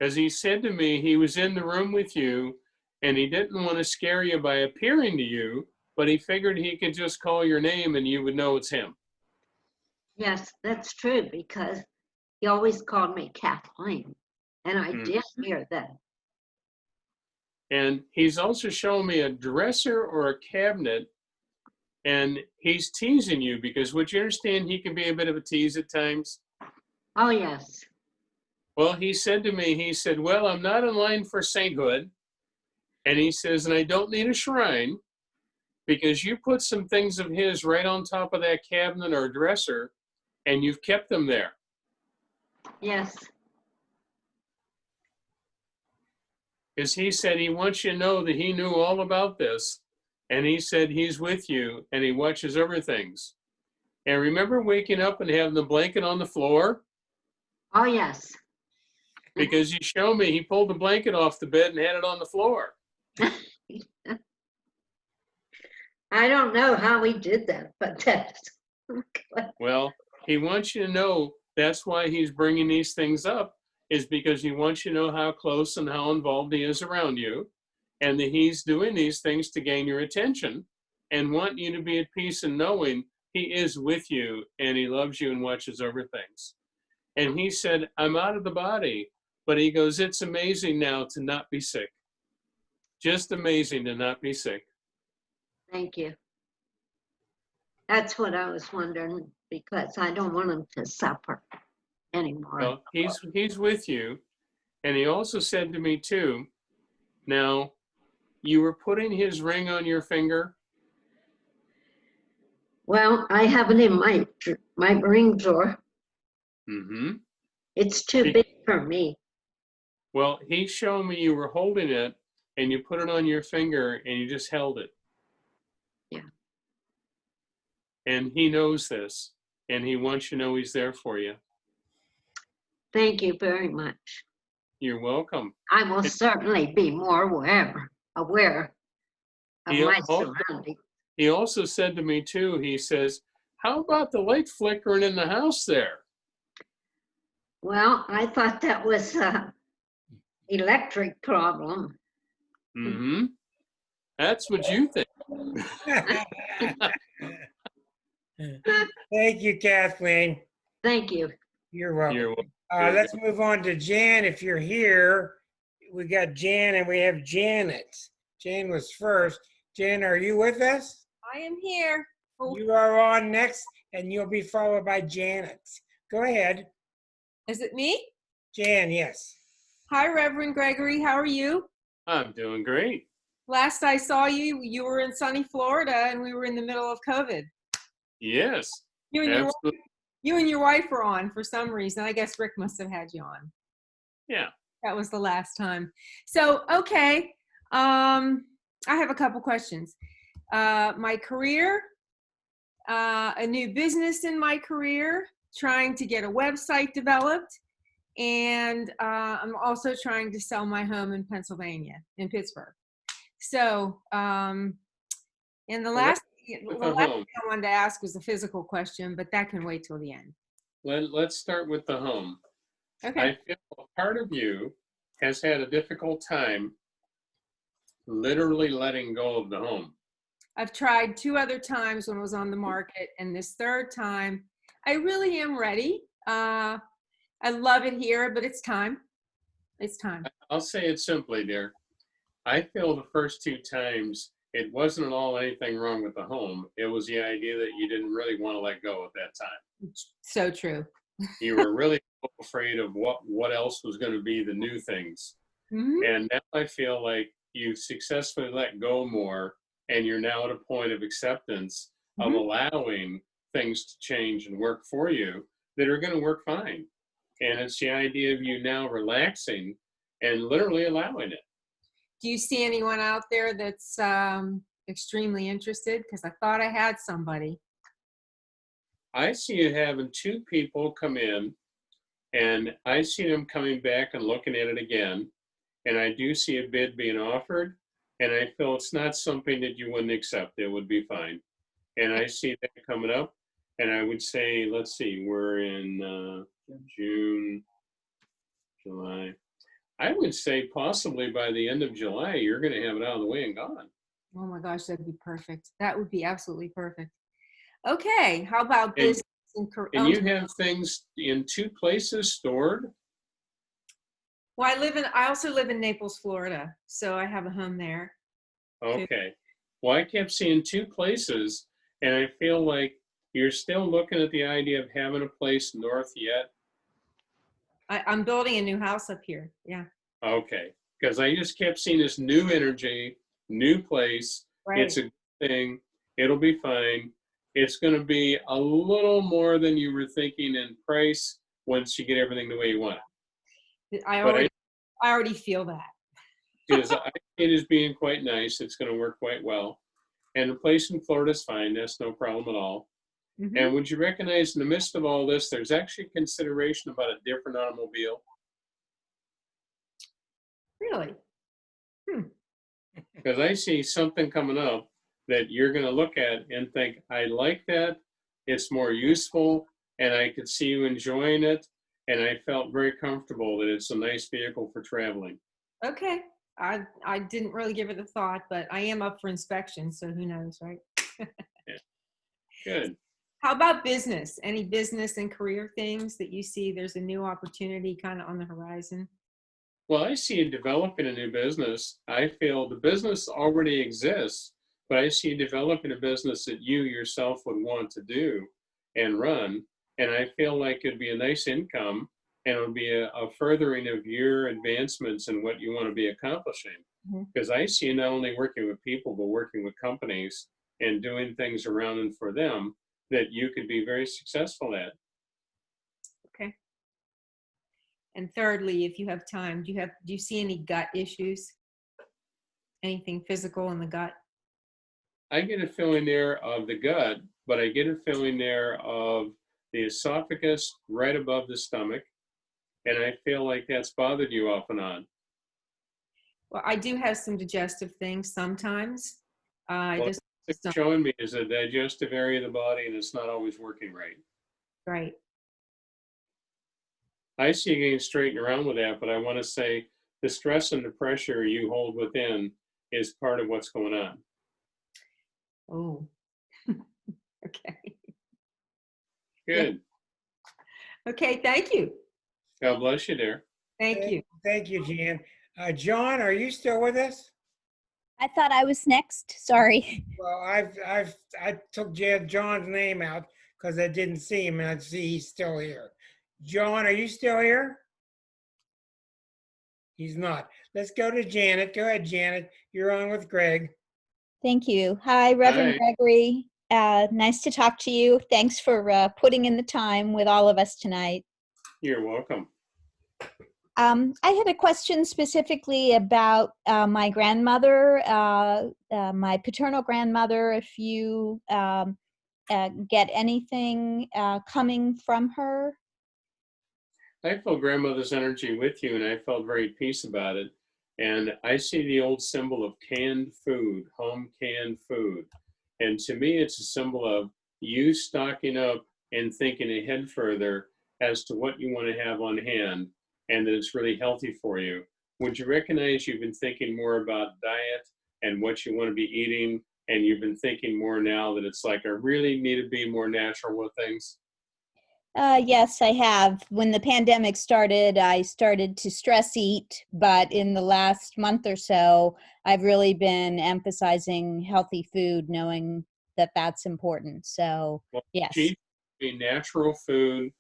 As he said to me, he was in the room with you and he didn't want to scare you by appearing to you, but he figured he could just call your name and you would know it's him. Yes, that's true, because He always called me Kathleen, and I Hmm. did hear that. And he's also shown me a dresser or a cabinet, and he's teasing you because would you understand he can be a bit of a tease at times? Oh, yes. Well, he said to me, he said, well, I'm not in line for sainthood. And he says, and I don't need a shrine because you put some things of his right on top of that cabinet or dresser and you've kept them there. Yes. Because he said he wants you to know that he knew all about this. And he said he's with you and he watches over things. And remember waking up and having the blanket on the floor? Oh, yes. Because you showed me he pulled the blanket off the bed and had it on the floor. I don't know how he did that, but that's Well, he wants you to know that's why he's bringing these things up, is because he wants you to know how close and how involved he is around you, and that he's doing these things to gain your attention and want you to be at peace and knowing he is with you and he loves you and watches over things. And he said, I'm out of the body, but he goes, it's amazing now to not be sick. Just amazing to not be sick. Thank you. That's what I was wondering, because I don't want him to suffer anymore. Well, he's with you. And he also said to me too, now, you were putting his ring on your finger? Well, I have it in my ring drawer. Mm-hmm. It's too big for me. Well, he showed me you were holding it and you put it on your finger and you just held it. Yeah. And he knows this and he wants you to know he's there for you. Thank you very much. You're welcome. I will certainly be more aware of my surroundings. He also said to me too, he says, how about the light flickering in the house there? Well, I thought that was an electric problem. Mm-hmm. That's what you think. Thank you, Kathleen. Thank you. You're welcome. You're welcome. Let's move on to Jan. If you're here, we got Jan and we have Janet. Jan was first. Jan, are you with us? I am here. Oh. You are on next, and you'll be followed by Janet. Go ahead. Is it me? Jan, yes. Hi, Reverend Gregory. How are you? I'm doing great. Last I saw you, you were in sunny Florida, and we were in the middle of COVID. Yes. You and your wife were on for some reason. I guess Rick must have had you on. Yeah. That was the last time. So, okay. I have a couple questions. My career, a new business in my career, trying to get a website developed, and I'm also trying to sell my home in Pennsylvania, in Pittsburgh. So, and the last thing I wanted to ask was a physical question, but that can wait till the end. Let's start with the home. Okay. I feel a part of you has had a difficult time literally letting go of the home. I've tried 2 other times when it was on the market, and this third time, I really am ready. I love it here, but it's time. It's time. I'll say it simply, dear. I feel the first 2 times, it wasn't at all anything wrong with the home. It was the idea that you didn't really want to let go at that time. So true. You were really afraid of what else was going to be the new things. Mm-hmm. And now I feel like you've successfully let go more, and you're now at a point of acceptance of allowing things to change and work for you that are going to work fine. And it's the idea of you now relaxing and literally allowing it. Do you see anyone out there that's extremely interested? Because I thought I had somebody. I see you having 2 people come in, and I see them coming back and looking at it again. And I do see a bid being offered, and I feel it's not something that you wouldn't accept. It would be fine. And I see that coming up, and I would say, let's see, we're in June, July. I would say possibly by the end of July, you're going to have it out of the way and gone. Oh my gosh, that'd be perfect. That would be absolutely perfect. Okay, how about business? And you have things in 2 places stored? Well, I also live in Naples, Florida, so I have a home there. Okay. Well, I kept seeing 2 places, and I feel like you're still looking at the idea of having a place north yet. I'm building a new house up here. Yeah. Okay. Because I just kept seeing this new energy, new place. Right. It's a good thing. It'll be fine. It's going to be a little more than you were thinking in price once you get everything the way you want it. I already feel that. Because I see it as being quite nice. It's going to work quite well. And the place in Florida is fine. That's no problem at all. Mm-hmm. And would you recognize in the midst of all this, there's actually consideration about a different automobile? Really? Because I see something coming up that you're going to look at and think, I like that. It's more useful, and I could see you enjoying it. And I felt very comfortable that it's a nice vehicle for traveling. Okay. I didn't really give it a thought, but I am up for inspection, so who knows, right? Yeah. Good. How about business? Any business and career things that you see there's a new opportunity kind of on the horizon? Well, I see you developing a new business. I feel the business already exists, but I see you developing a business that you yourself would want to do and run. And I feel like it'd be a nice income, and it would be a furthering of your advancements in what you want to be accomplishing. Because I see you not only working with people, but working with companies and doing things around and for them that you could be very successful at. Okay. And thirdly, if you have time, do you see any gut issues? Anything physical in the gut? I get a feeling there of the gut, but I get a feeling there of the esophagus right above the stomach. And I feel like that's bothered you off and on. Well, I do have some digestive things sometimes. Well, it's showing me is a digestive area of the body, and it's not always working right. Right. I see you getting straightened around with that, but I want to say the stress and the pressure you hold within is part of what's going on. Oh, okay. Good. Yeah. Okay, thank you. God bless you, dear. Thank you. Thank you, Jan. John, are you still with us? I thought I was next. Sorry. Well, I took John's name out because I didn't see him, and I see he's still here. John, are you still here? He's not. Let's go to Janet. Go ahead, Janet. You're on with Greg. Thank you. Hi, Reverend Gregory. Nice to talk to you. Thanks for putting in the time with all of us tonight. You're welcome. I had a question specifically about my grandmother, my paternal grandmother. If you get anything coming from her. I felt grandmother's energy with you, and I felt very at peace about it. And I see the old symbol of canned food, home canned food. And to me, it's a symbol of you stocking up and thinking ahead further as to what you want to have on hand, and that it's really healthy for you. Would you recognize you've been thinking more about diet and what you want to be eating, and you've been thinking more now that it's like I really need to be more natural with things? Yes, I have. When the pandemic started, I started to stress eat, but in the last month or so, I've really been emphasizing healthy food, knowing that that's important. So, Well, yes. Natural food,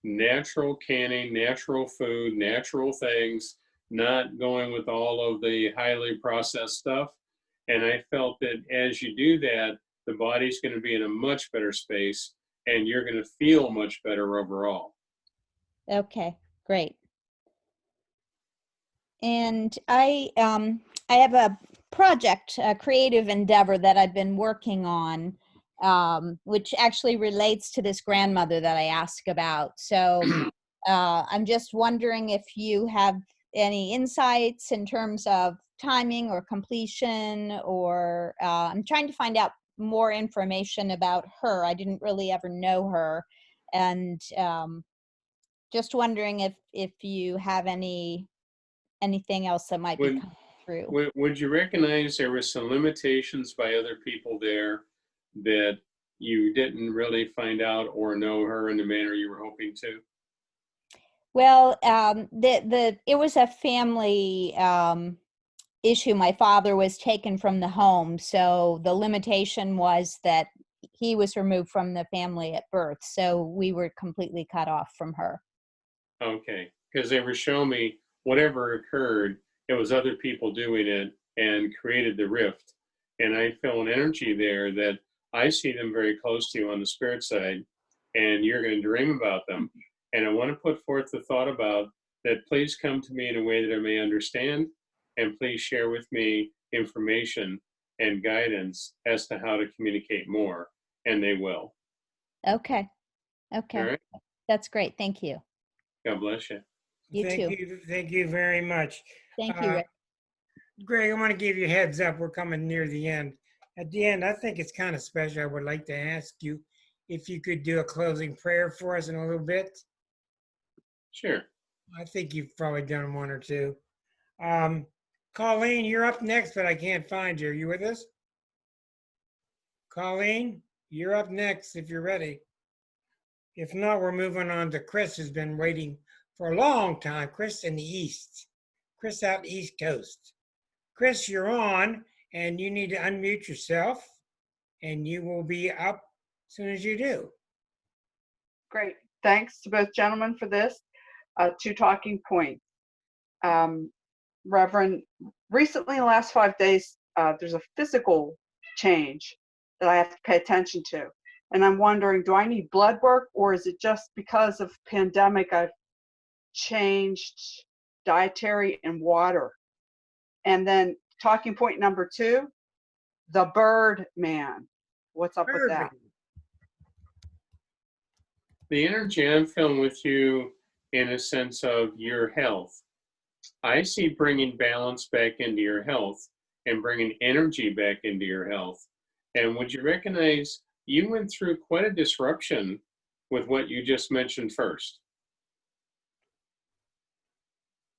natural canning, natural food, natural things, not going with all of the highly processed stuff. And I felt that as you do that, the body's going to be in a much better space, and you're going to feel much better overall. Okay, great. And I have a project, a creative endeavor that I've been working on, which actually relates to this grandmother that I asked about. So I'm just wondering if you have any insights in terms of timing or completion, or I'm trying to find out more information about her. I didn't really ever know her, and just wondering if you have anything else that might be coming through. Would you recognize there were some limitations by other people there that you didn't really find out or know her in the manner you were hoping to? Well, it was a family issue. My father was taken from the home, so the limitation was that he was removed from the family at birth, so we were completely cut off from her. Okay, because they were showing me whatever occurred, it was other people doing it and created the rift. And I feel an energy there that I see them very close to you on the spirit side, and you're going to dream about them. And I want to put forth the thought about that. Please come to me in a way that I may understand, and please share with me information and guidance as to how to communicate more, and they will. Okay. All right. That's great. Thank you. God bless you. You too. Thank you very much. Thank you, Rick. Greg, I want to give you a heads up. We're coming near the end. At the end, I think it's kind of special. I would like to ask you if you could do a closing prayer for us in a little bit. Sure. I think you've probably done one or two. Colleen, you're up next, but I can't find you. Are you with us? Colleen, you're up next if you're ready. If not, we're moving on to Chris, who's been waiting for a long time. Chris in the East. Chris out the East Coast. Chris, you're on, and you need to unmute yourself, and you will be up as soon as you do. Great. Thanks to both gentlemen for this. 2 talking points. Reverend, recently in the last 5 days, there's a physical change that I have to pay attention to. And I'm wondering, do I need blood work, or is it just because of pandemic I've changed dietary and water? And then talking point number 2, the bird man. What's up with that? The energy I'm feeling with you in a sense of your health. I see bringing balance back into your health and bringing energy back into your health. And would you recognize you went through quite a disruption with what you just mentioned first?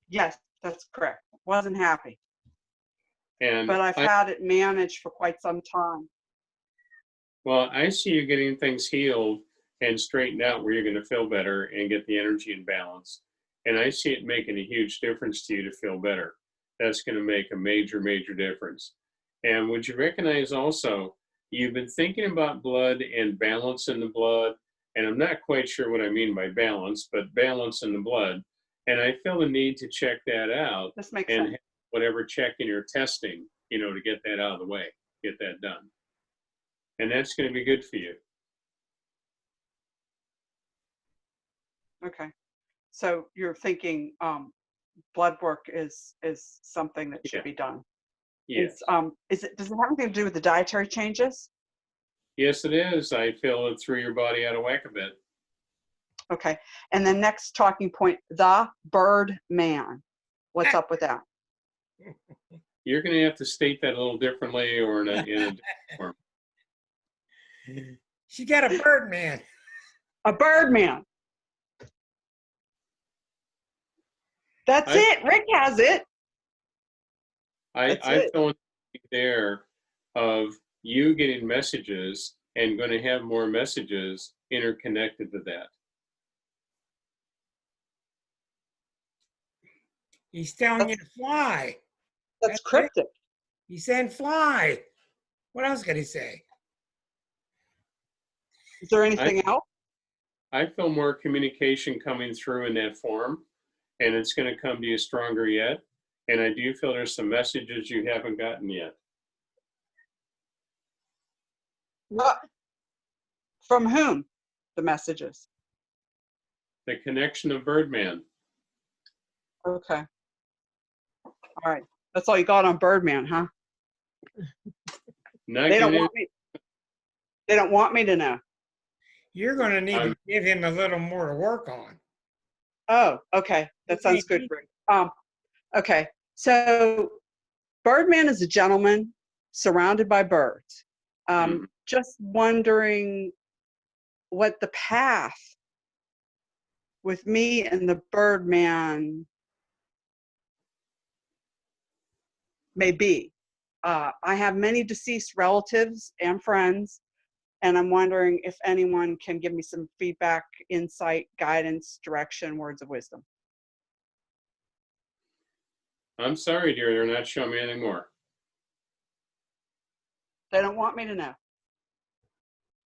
Yes, that's correct. Wasn't happy. And but I've had it managed for quite some time. Well, I see you getting things healed and straightened out where you're going to feel better and get the energy in balance. And I see it making a huge difference to you to feel better. That's going to make a major, major difference. And would you recognize also, you've been thinking about blood and balance in the blood. And I'm not quite sure what I mean by balance, but balance in the blood. And I feel the need to check that out. This makes and sense. whatever checking or testing, to get that out of the way, get that done. And that's going to be good for you. Okay. So you're thinking blood work is something that should be done. Yes. Does it have anything to do with the dietary changes? Yes, it is. I feel it threw your body out of whack a bit. Okay. And then next talking point, the bird man. What's up with that? You're going to have to state that a little differently or in a different form. She got a bird man. A bird man. That's it. Rick has it. I feel there of you getting messages and going to have more messages interconnected to that. He's telling you to fly. That's cryptic. He's saying fly. What else can he say? Is there anything else? I feel more communication coming through in that form, and it's going to come to you stronger yet. And I do feel there's some messages you haven't gotten yet. What? From whom? The messages. The connection of Birdman. Okay. All right. That's all you got on Birdman, huh? They don't want me. They don't want me to know. You're going to need to give him a little more to work on. Oh, okay. That sounds good, Rick. Okay. So Birdman is a gentleman surrounded by birds. Just wondering what the path with me and the Birdman may be. I have many deceased relatives and friends, And I'm wondering if anyone can give me some feedback, insight, guidance, direction, words of wisdom. I'm sorry, dear, they're not showing me anything more. They don't want me to know.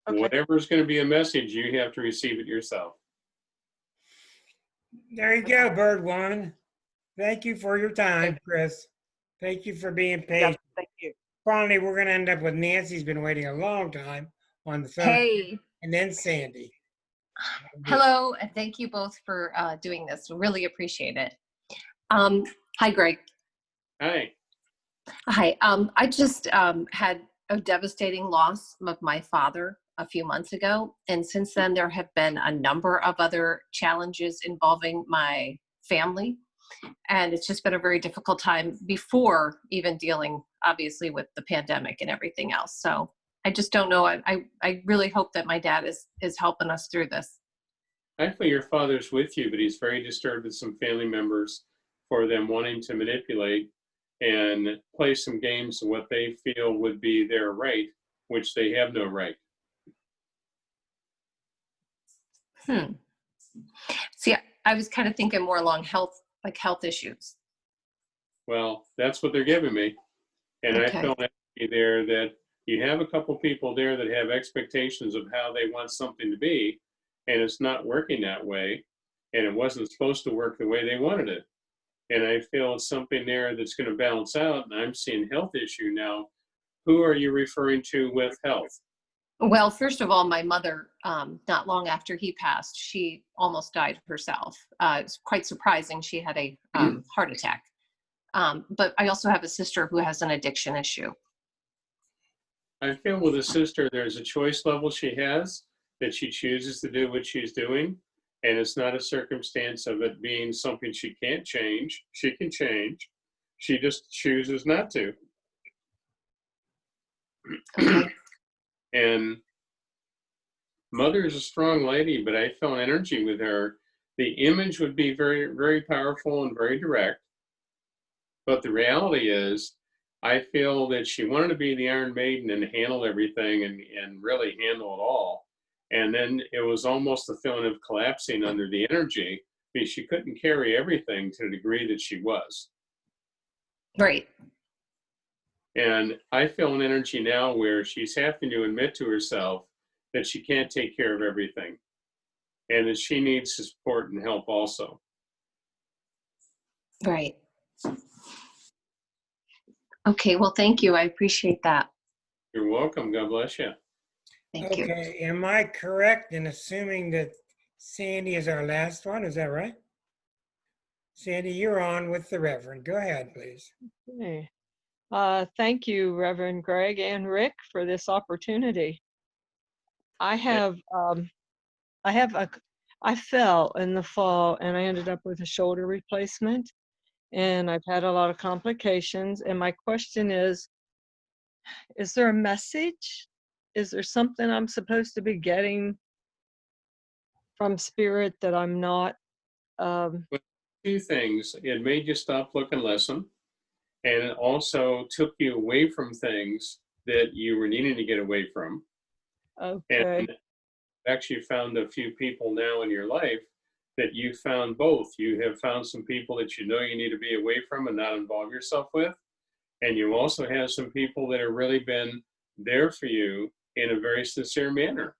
Okay. Whatever's going to be a message, you have to receive it yourself. There you go, Bird Woman. Thank you for your time, Chris. Thank you for being patient. Yep, thank you. Finally, we're going to end up with Nancy's been waiting a long time on the phone. Hey. And then Sandy. Hello, and thank you both for doing this. Really appreciate it. Hi, Greg. Hi. Hi. I just had a devastating loss of my father a few months ago. And since then, there have been a number of other challenges involving my family. And it's just been a very difficult time before even dealing, obviously, with the pandemic and everything else. So I just don't know. I really hope that my dad is helping us through this. I feel your father's with you, but he's very disturbed with some family members for them wanting to manipulate and play some games of what they feel would be their right, which they have no right. See, I was kind of thinking more along health issues. Well, that's what they're giving me. And Okay. I feel there that you have a couple people there that have expectations of how they want something to be, and it's not working that way, and it wasn't supposed to work the way they wanted it. And I feel it's something there that's going to balance out, and I'm seeing health issue now. Who are you referring to with health? Well, first of all, my mother, not long after he passed, she almost died herself. It's quite surprising. She had a heart attack. But I also have a sister who has an addiction issue. I feel with a sister, there's a choice level she has that she chooses to do what she's doing. And it's not a circumstance of it being something she can't change. She can change. She just chooses not to. Okay. And mother is a strong lady, but I feel an energy with her. The image would be very, very powerful and very direct. But the reality is, I feel that she wanted to be the Iron Maiden and handle everything and really handle it all. And then it was almost a feeling of collapsing under the energy because she couldn't carry everything to the degree that she was. Right. And I feel an energy now where she's having to admit to herself that she can't take care of everything and that she needs support and help also. Right. Okay, well, thank you. I appreciate that. You're welcome. God bless you. Thank you. Okay, am I correct in assuming that Sandy is our last one? Is that right? Sandy, you're on with the Reverend. Go ahead, please. Hey. Thank you, Reverend Greg and Rick, for this opportunity. I fell in the fall and I ended up with a shoulder replacement, and I've had a lot of complications. And my question is there a message? Is there something I'm supposed to be getting from Spirit that I'm not? Two things. It made you stop, look, and listen. And it also took you away from things that you were needing to get away from. Okay. And actually found a few people now in your life that you found both. You have found some people that you know you need to be away from and not involve yourself with. And you also have some people that have really been there for you in a very sincere manner.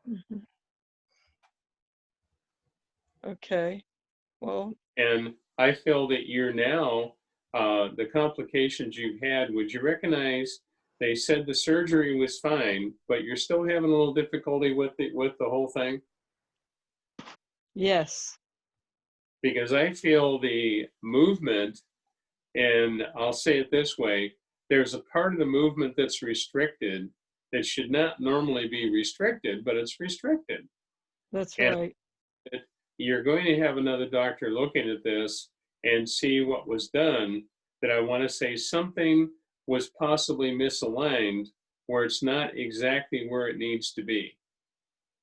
Mhm. Okay. Well. And I feel that you're now, the complications you've had, would you recognize they said the surgery was fine, but you're still having a little difficulty with the whole thing? Yes. Because I feel the movement, and I'll say it this way, there's a part of the movement that's restricted that should not normally be restricted, but it's restricted. That's And right. you're going to have another doctor looking at this and see what was done, that I want to say something was possibly misaligned where it's not exactly where it needs to be.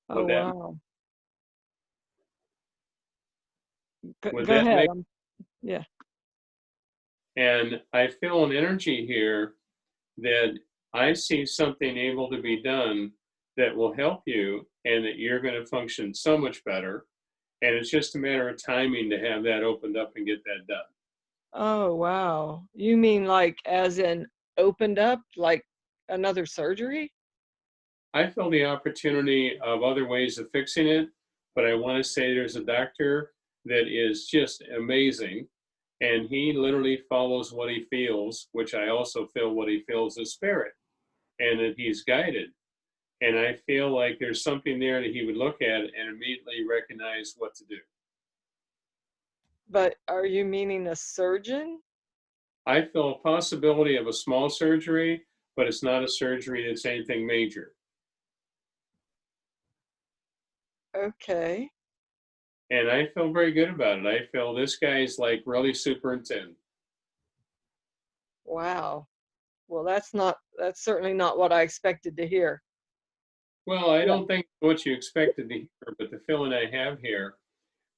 Oh, Would that, wow. would Go that ahead. make, Yeah. and I feel an energy here that I see something able to be done that will help you and that you're going to function so much better. And it's just a matter of timing to have that opened up and get that done. Oh, wow. You mean like as in opened up, like another surgery? I feel the opportunity of other ways of fixing it, but I want to say there's a doctor that is just amazing. And he literally follows what he feels, which I also feel what he feels is spirit, and that he's guided. And I feel like there's something there that he would look at and immediately recognize what to do. But are you meaning a surgeon? I feel a possibility of a small surgery, but it's not a surgery that's anything major. Okay. And I feel very good about it. I feel this guy is like really super in tune. Wow. Well, that's certainly not what I expected to hear. Well, I Yeah. don't think what you expected to hear, but the feeling I have here,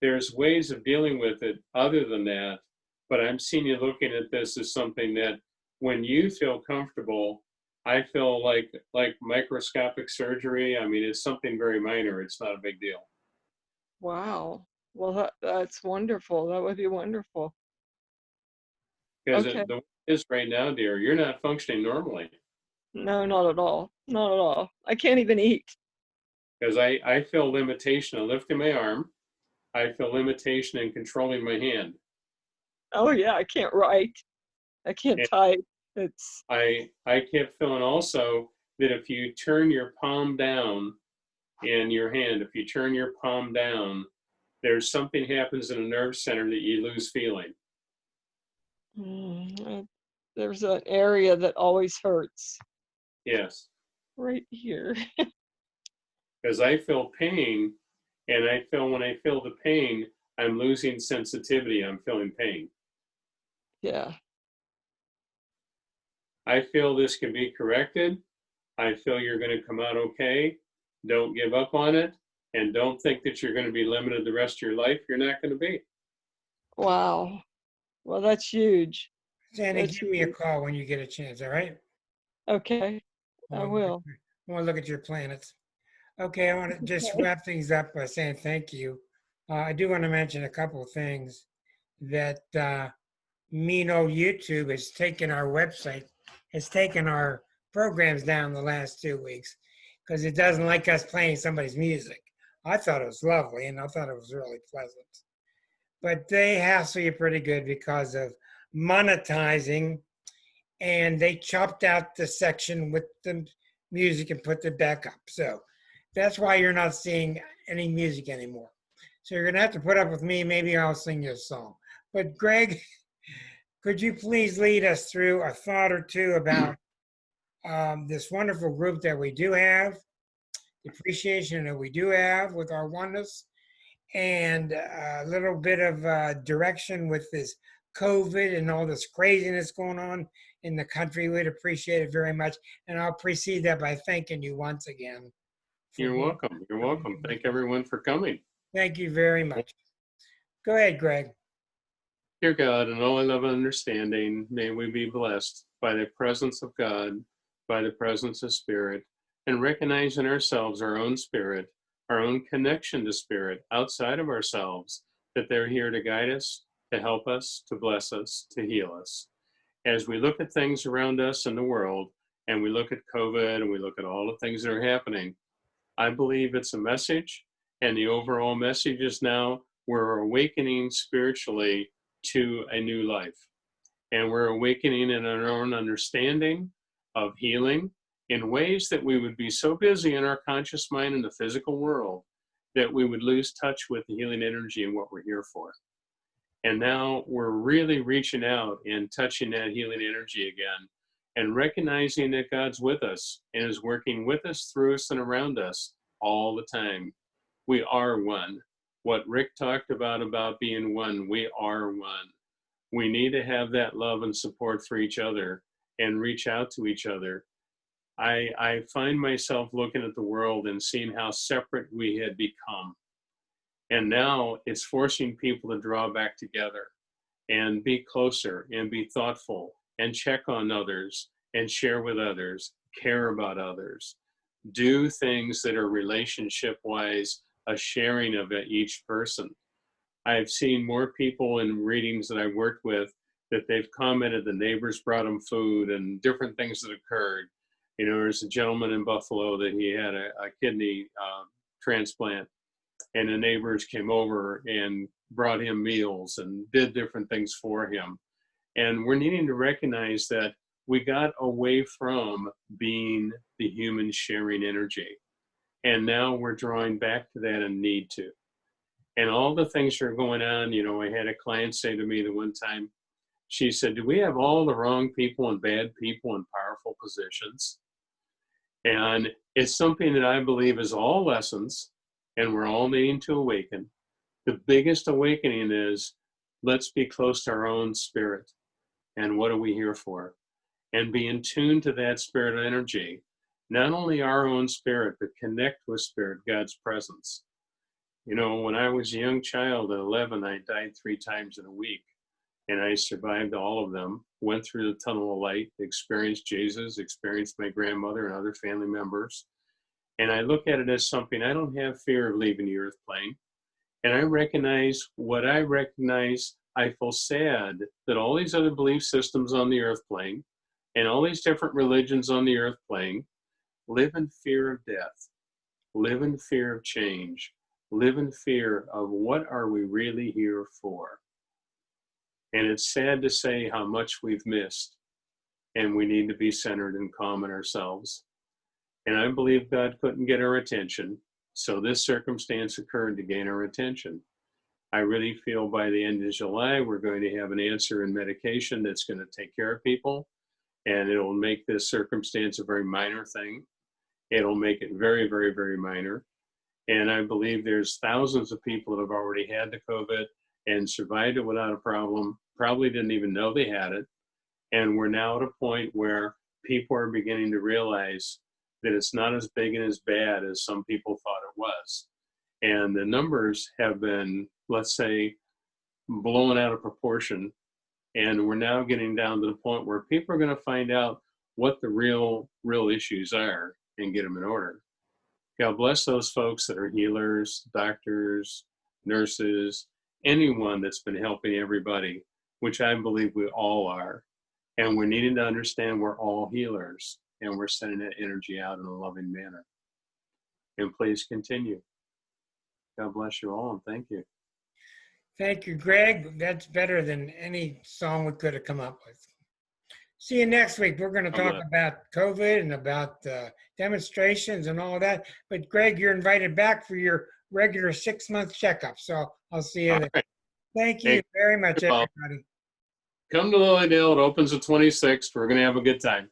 there's ways of dealing with it other than that. But I'm seeing you looking at this as something that when you feel comfortable, I feel like microscopic surgery. I mean, it's something very minor. It's not a big deal. Wow. Well, that's wonderful. That would be wonderful. Because Okay. the way it is right now, dear, you're not functioning normally. No, not at all. Not at all. I can't even eat. Because I feel limitation in lifting my arm. I feel limitation in controlling my hand. Oh yeah, I can't write. I can't And type. It's I kept feeling also that if you turn your palm down in your hand, if you turn your palm down, there's something happens in a nerve center that you lose feeling. there's an area that always hurts Yes, right here. because I feel pain, and I feel when I feel the pain, I'm losing sensitivity. I'm feeling pain. Yeah. I feel this can be corrected. I feel you're going to come out okay. Don't give up on it, and don't think that you're going to be limited the rest of your life. You're not going to be. Wow. Well, that's huge. Sandy, That's give me a huge. call when you get a chance, all right? Okay. I will. I want to look at your planets. Okay, I want to just Okay. wrap things up by saying thank you. I do want to mention a couple of things that mean old YouTube has taken our website, has taken our programs down the last 2 weeks because it doesn't like us playing somebody's music. I thought it was lovely and I thought it was really pleasant. But they hassle you pretty good because of monetizing, and they chopped out the section with the music and put it back up. So that's why you're not seeing any music anymore. So you're gonna have to put up with me. Maybe I'll sing you a song. But Greg, could you please lead us through a thought or two about this wonderful group that we do have, the appreciation that we do have with our oneness, and a little bit of direction with this COVID and all this craziness going on in the country? We'd appreciate it very much. And I'll precede that by thanking you once again. You're welcome. You're welcome. Thank everyone for coming. Thank you very much. Go ahead, Greg. Dear God, in all love and understanding, may we be blessed by the presence of God, by the presence of Spirit, and recognize in ourselves our own spirit, our own connection to Spirit outside of ourselves, that they're here to guide us, to help us, to bless us, to heal us. As we look at things around us in the world, and we look at COVID, and we look at all the things that are happening, I believe it's a message, and the overall message is now we're awakening spiritually to a new life. And we're awakening in our own understanding of healing in ways that we would be so busy in our conscious mind in the physical world that we would lose touch with the healing energy and what we're here for. And now we're really reaching out and touching that healing energy again and recognizing that God's with us and is working with us, through us, and around us all the time. We are one. What Rick talked about being one, we are one. We need to have that love and support for each other and reach out to each other. I find myself looking at the world and seeing how separate we had become. And now it's forcing people to draw back together and be closer and be thoughtful and check on others and share with others, care about others. do things that are relationship-wise, a sharing of each person. I've seen more people in readings that I've worked with that they've commented the neighbors brought them food and different things that occurred. You know, there's a gentleman in Buffalo that he had a kidney transplant, and the neighbors came over and brought him meals and did different things for him. And we're needing to recognize that we got away from being the human sharing energy. And now we're drawing back to that and need to. And all the things that are going on, you know, I had a client say to me the one time, she said, do we have all the wrong people and bad people in powerful positions? And it's something that I believe is all lessons, and we're all needing to awaken. The biggest awakening is, let's be close to our own spirit. And what are we here for? And be in tune to that spirit energy. Not only our own spirit, but connect with spirit, God's presence. You know, when I was a young child at 11, I died 3 times in a week. And I survived all of them, went through the tunnel of light, experienced Jesus, experienced my grandmother and other family members. And I look at it as something, I don't have fear of leaving the earth plane. And I recognize what I recognize. I feel sad that all these other belief systems on the earth plane and all these different religions on the earth plane live in fear of death, live in fear of change, live in fear of what are we really here for. And it's sad to say how much we've missed, and we need to be centered and calm in ourselves. And I believe God couldn't get our attention, so this circumstance occurred to gain our attention. I really feel by the end of July, we're going to have an answer in medication that's going to take care of people, and it'll make this circumstance a very minor thing. It'll make it very, very, very minor. And I believe there's thousands of people that have already had the COVID and survived it without a problem, probably didn't even know they had it. And we're now at a point where people are beginning to realize that it's not as big and as bad as some people thought it was. And the numbers have been, let's say, blown out of proportion. And we're now getting down to the point where people are going to find out what the real issues are and get them in order. God bless those folks that are healers, doctors, nurses, anyone that's been helping everybody, which I believe we all are. And we're needing to understand we're all healers, and we're sending that energy out in a loving manner. And please continue. God bless you all, and thank you. Thank you, Greg. That's better than any song we could have come up with. See you next week. We're going to talk about COVID and about demonstrations and all that. But Greg, you're invited back for your regular 6-month checkup. So I'll see you there. Right. Thank you very much, everybody. Come to Lilydale. It opens the 26th. We're going to have a good time.